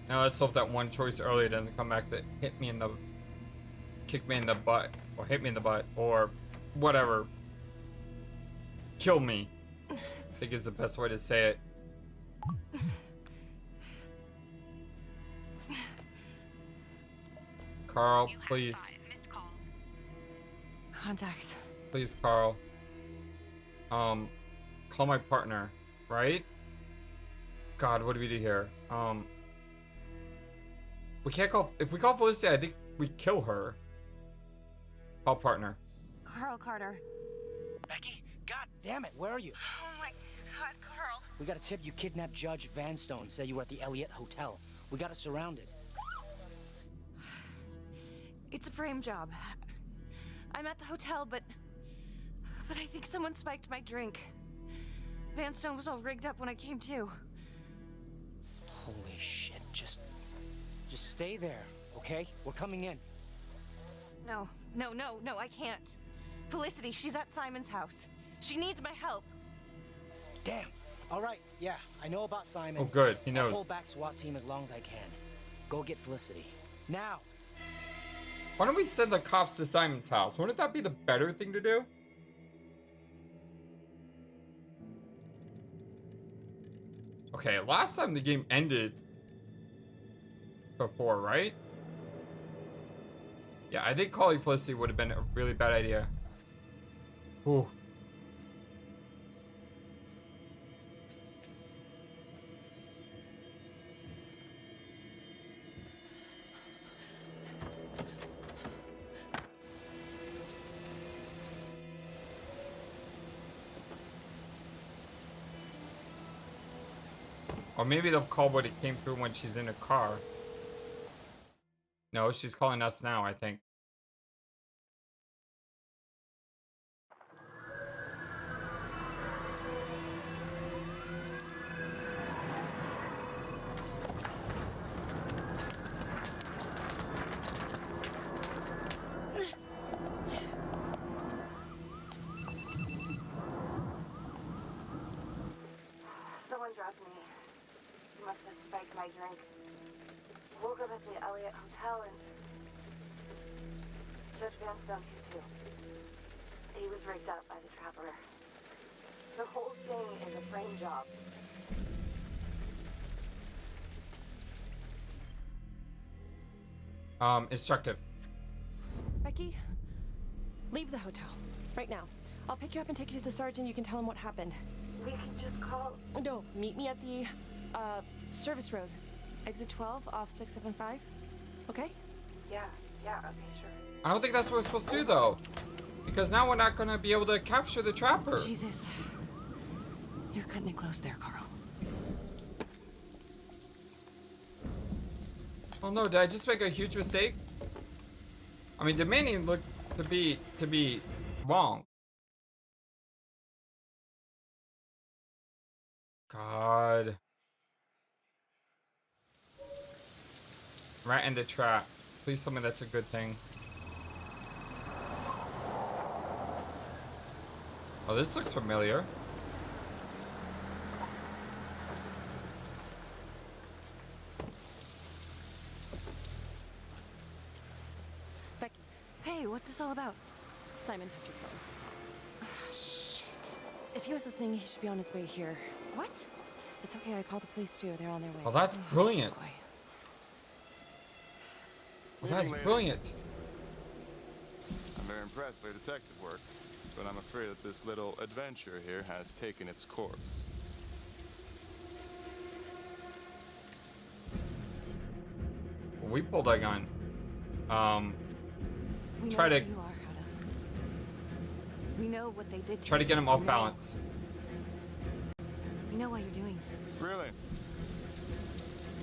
Now let's hope that one choice earlier doesn't come back that hit me in the, kick me in the butt, or hit me in the butt, or whatever. Kill me, I think is the best way to say it. Carl, please. Contacts. Please, Carl. Call my partner, right? God, what do we do here? We can't call, if we call Felicity, I think we kill her. Call partner. Carl Carter. Becky, god damn it, where are you? Oh my God, Carl. We got a tip you kidnapped Judge Vanstone. Said you were at the Elliott Hotel. We got it surrounded. It's a frame job. I'm at the hotel, but I think someone spiked my drink. Vanstone was all rigged up when I came to. Holy shit, just stay there, okay? We're coming in. No, I can't. Felicity, she's at Simon's house. She needs my help. Damn. All right, yeah, I know about Simon. Oh, good, he knows. I'll hold back SWAT team as long as I can. Go get Felicity. Now! Why don't we send the cops to Simon's house? Wouldn't that be the better thing to do? Okay, last time the game ended before, right? Yeah, I think calling Felicity would have been a really bad idea. Ooh. Or maybe they'll call what it came through when she's in a car. No, she's calling us now, I think. Someone drugged me. Must have spiked my drink. Woke up at the Elliott Hotel and Judge Vanstone too. He was rigged up by the trapper. The whole thing is a frame job. Instructive. Becky, leave the hotel right now. I'll pick you up and take you to the sergeant. You can tell him what happened. We can just call. No, meet me at the service road, exit 12 off 675. Okay? Yeah, okay, sure. I don't think that's what we're supposed to do, though. Because now we're not gonna be able to capture the trapper. Jesus. You're cutting it close there, Carl. Oh no, did I just make a huge mistake? I mean, the meaning looked to be wrong. God. Rat in the trap. Please tell me that's a good thing. Oh, this looks familiar. Becky. Hey, what's this all about? Simon took your phone. Shit. If he was listening, he should be on his way here. What? It's okay, I called the police too. They're on their way. Oh, that's brilliant. Oh, that's brilliant. I impressed by your detective work, but I'm afraid that this little adventure here has taken its course. We pulled that gun. We Try know to who you are, Hada. We know what they did to try to you. get him off We know- balance. We know why you're doing this. Really?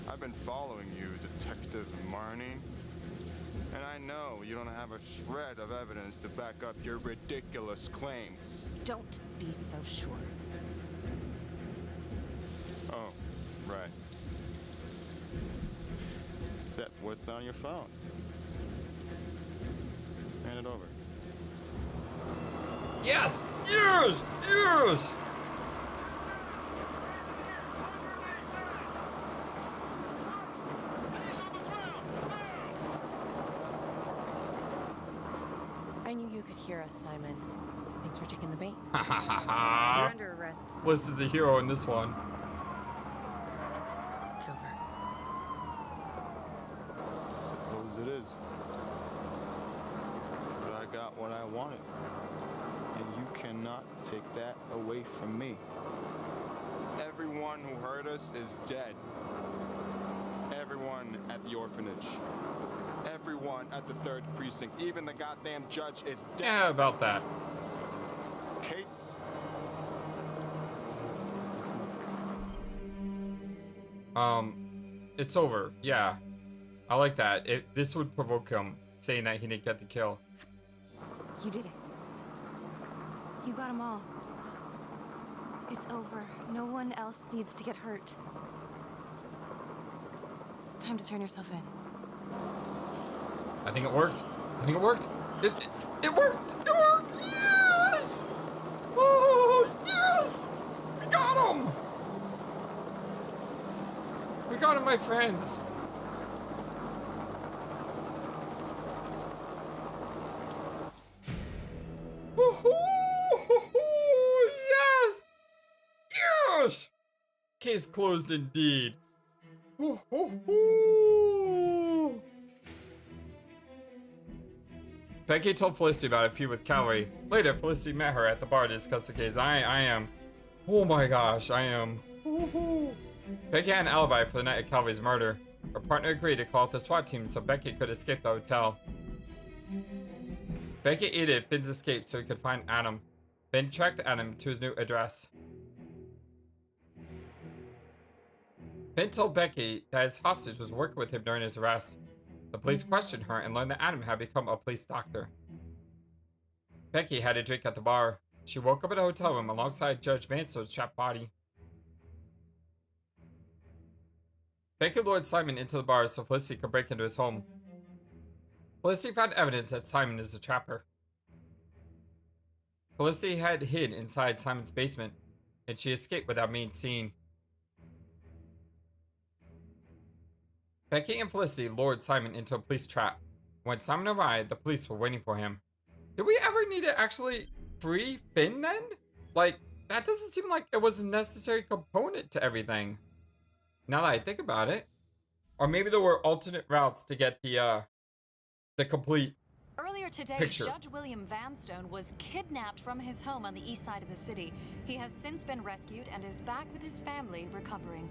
I've been following you, Detective Marnie. And I know you don't have a shred of evidence to back up your ridiculous claims. Don't be so sure. Oh, right. Except what's on your phone. Hand it over. Yes! Yes! Yes! I knew you could hear us, Simon. Thanks for taking the bait. Ha ha ha ha! You're under arrest. Bliss is the hero in this one. It's over. Suppose it is. But I got what I wanted. And you cannot take that away from me. Everyone who hurt us is dead. Everyone at the orphanage. Everyone at the 3rd precinct. Even the goddamn judge is dead. Yeah, about that. Case. It's over. Yeah. I like that. This would provoke him, saying that he didn't get the kill. You did it. You got them all. It's over. No one else needs to get hurt. It's time to turn yourself in. I think it worked. I think it worked. It worked. It worked. Yes! Oh, yes! We got him! We got him, my friends. Yes! Yes! Case closed indeed. Becky told Felicity about a feud with Calvary. Later, Felicity met her at the bar to discuss the case. I am. Oh my gosh, I am. Becky had an alibi for the night of Calvary's murder. Her partner agreed to call out the SWAT team so Becky could escape the hotel. Becky aided Finn's escape so he could find Adam. Finn tracked Adam to his new address. Finn told Becky that his hostage was working with him during his arrest. The police questioned her and learned that Adam had become a police doctor. Becky had a drink at the bar. She woke up in a hotel room alongside Judge Vanstone's trapped body. Becky lured Simon into the bar so Felicity could break into his home. Felicity found evidence that Simon is a trapper. Felicity had hid inside Simon's basement, and she escaped without being seen. Becky and Felicity lured Simon into a police trap. When Simon arrived, the police were waiting for him. Did we ever need to actually free Finn then? Like, that doesn't seem like it was a necessary component to everything. Now that I think about it. Or maybe there were alternate routes to get the complete Earlier today, picture. Judge William Vanstone was kidnapped from his home on the east side of the city. He has since been rescued and is back with his family recovering.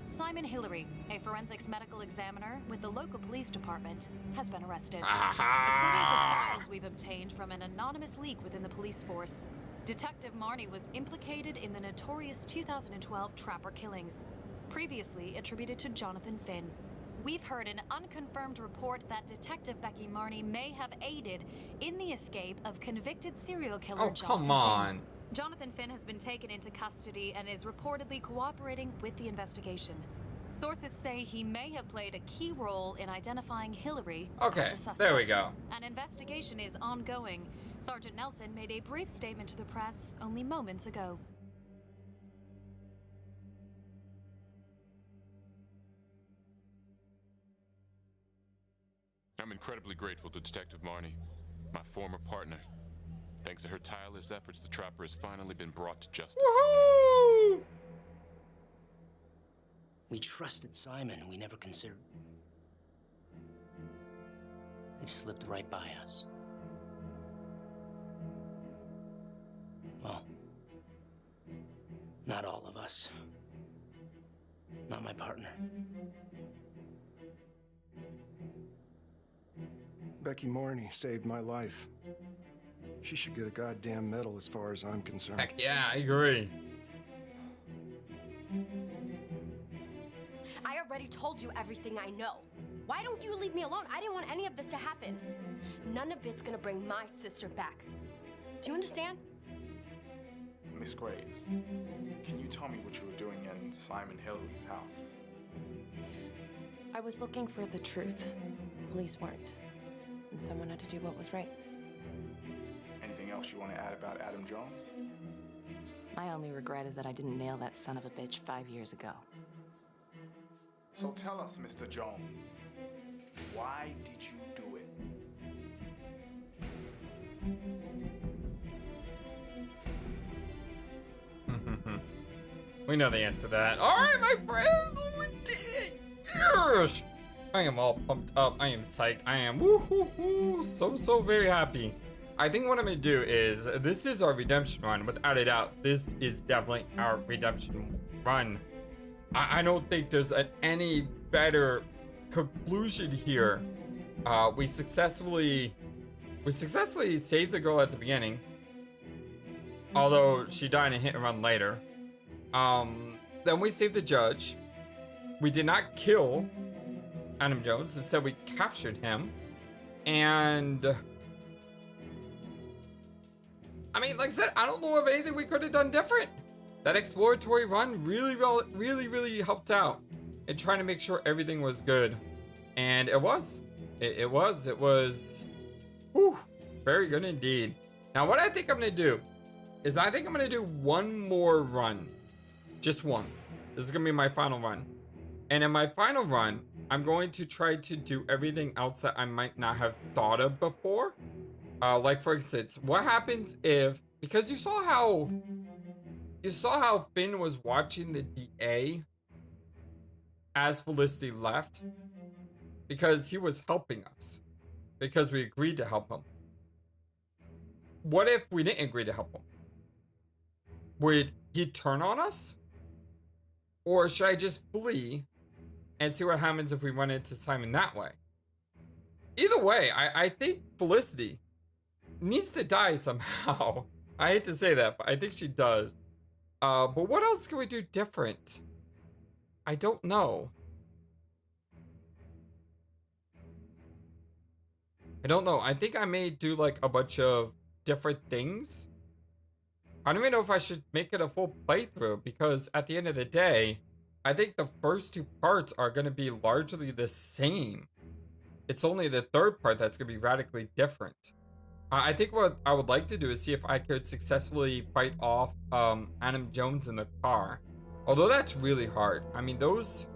Simon Hillary, a forensics medical examiner with the local police department, has been arrested. According to files we've obtained from an anonymous leak within the police force, Detective Marnie was implicated in the notorious 2012 Trapper killings, previously attributed to Jonathan Finn. We've heard an unconfirmed report that Detective Becky Marnie may have aided in the escape of convicted serial killer Jonathan come on. Finn. Jonathan Finn has been taken into custody and is reportedly cooperating with the investigation. Sources say he may have played a key role in identifying Hillary Okay, as a suspect. there we go. An investigation is ongoing. Sergeant Nelson made a brief statement to the press only moments ago. I'm incredibly grateful to Detective Marnie, my former partner. Thanks to her tireless efforts, the trapper has finally been brought to justice. Woohoo! We trusted Simon. We never considered. It slipped right by us. Well, not all of us. Not my partner. Becky Morney saved my life. She should get a goddamn medal as far as I'm concerned. Heck yeah, I agree. I already told you everything I know. Why don't you leave me alone? I didn't want any of this to happen. None of it's gonna bring my sister back. Do you understand? Miss Graves, can you tell me what you were doing in Simon Hillary's house? I was looking for the truth. Police weren't. And someone had to do what was right. Anything else you want to add about Adam Jones? My only regret is that I didn't nail that son of a bitch 5 years ago. So tell us, Mr. Jones, why did you do it? We know the answer to that. All right, my friends, we did it. Yes! I am all pumped up. I am psyched. I am woo-hoo-hoo, so very happy. I think what I'm gonna do is, this is our redemption run, without a doubt. This is definitely our redemption run. I don't think there's any better conclusion here. We successfully saved the girl at the beginning, although she died in a hit and run later. Then we saved the judge. We did not kill Adam Jones, instead we captured him. And I mean, like I said, I don't know of anything we could have done different. That exploratory run really helped out in trying to make sure everything was good. And it was. It was whew, very good indeed. Now what I think I'm gonna do is I think I'm gonna do one more run. Just one. This is gonna be my final run. And in my final run, I'm going to try to do everything else that I might not have thought of before. Like for instance, what happens if, because you saw how Finn was watching the DA as Felicity left, because he was helping us, because we agreed to help him. What if we didn't agree to help him? Would he turn on us? Or should I just flee and see what happens if we run into Simon that way? Either way, I think Felicity needs to die somehow. I hate to say that, but I think she does. But what else can we do different? I don't know. I think I may do like a bunch of different things. I don't even know if I should make it a full playthrough, because at the end of the day, I think the first two parts are going to be largely the same. It's only the third part that's going to be radically different. I think what I would like to do is see if I could successfully fight off Adam Jones in the car. Although that's really hard. I mean, those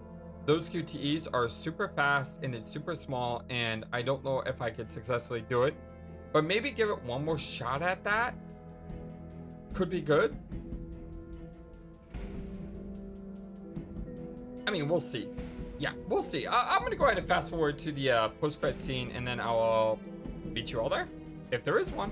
QTEs are super fast and it's super small, and I don't know if I could successfully do it. But maybe give it one more shot at that. Could be good. I mean, we'll see. Yeah, we'll see. I'm gonna go ahead and fast forward to the post-credit scene, and then I'll meet you all there, if there is one.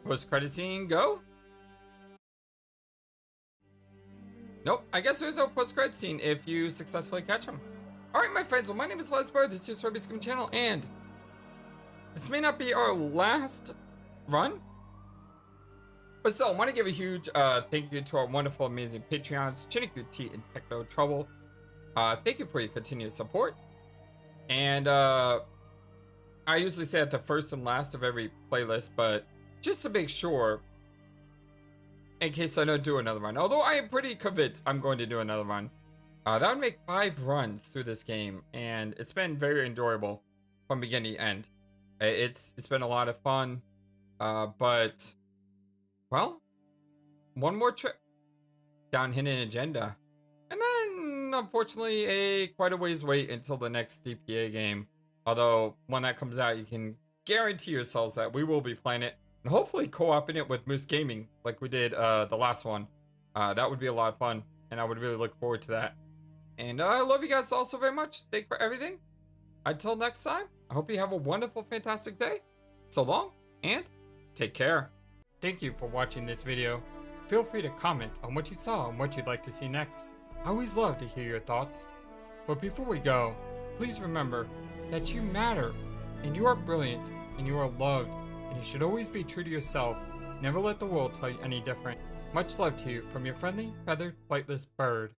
Post-credit scene, go? Nope, I guess there's no post-credit scene if you successfully catch them. Alright, my friends, well, my name is FlightlessBird, this is your Supermassive Games channel, and this may not be our last run, but still, I want to give a huge thank you to our wonderful, amazing Patreons, Chiniku T and Techno Trouble. Thank you for your continued support. And I usually say at the first and last of every playlist, but just to make sure, in case I don't do another run, although I am pretty convinced I'm going to do another run, that would make 5 runs through this game, and it's been very enjoyable from beginning to end. It's been a lot of fun, but, well, one more trip down Hidden Agenda, and then, unfortunately, quite a ways wait until the next DPA game. Although, when that comes out, you can guarantee yourselves that we will be playing it, and hopefully co-oping it with Moose Gaming, like we did the last one. That would be a lot of fun, and I would really look forward to that. And I love you guys all so very much. Thank you for everything. Until next time, I hope you have a wonderful, fantastic day. So long, and take care. Thank you for watching this video. Feel free to comment on what you saw and what you'd like to see next. I always love to hear your thoughts. But before we go, please remember that you matter, and you are brilliant, and you are loved, and you should always be true to yourself. Never let the world tell you any different. Much love to you from your friendly, feathered, flightless bird.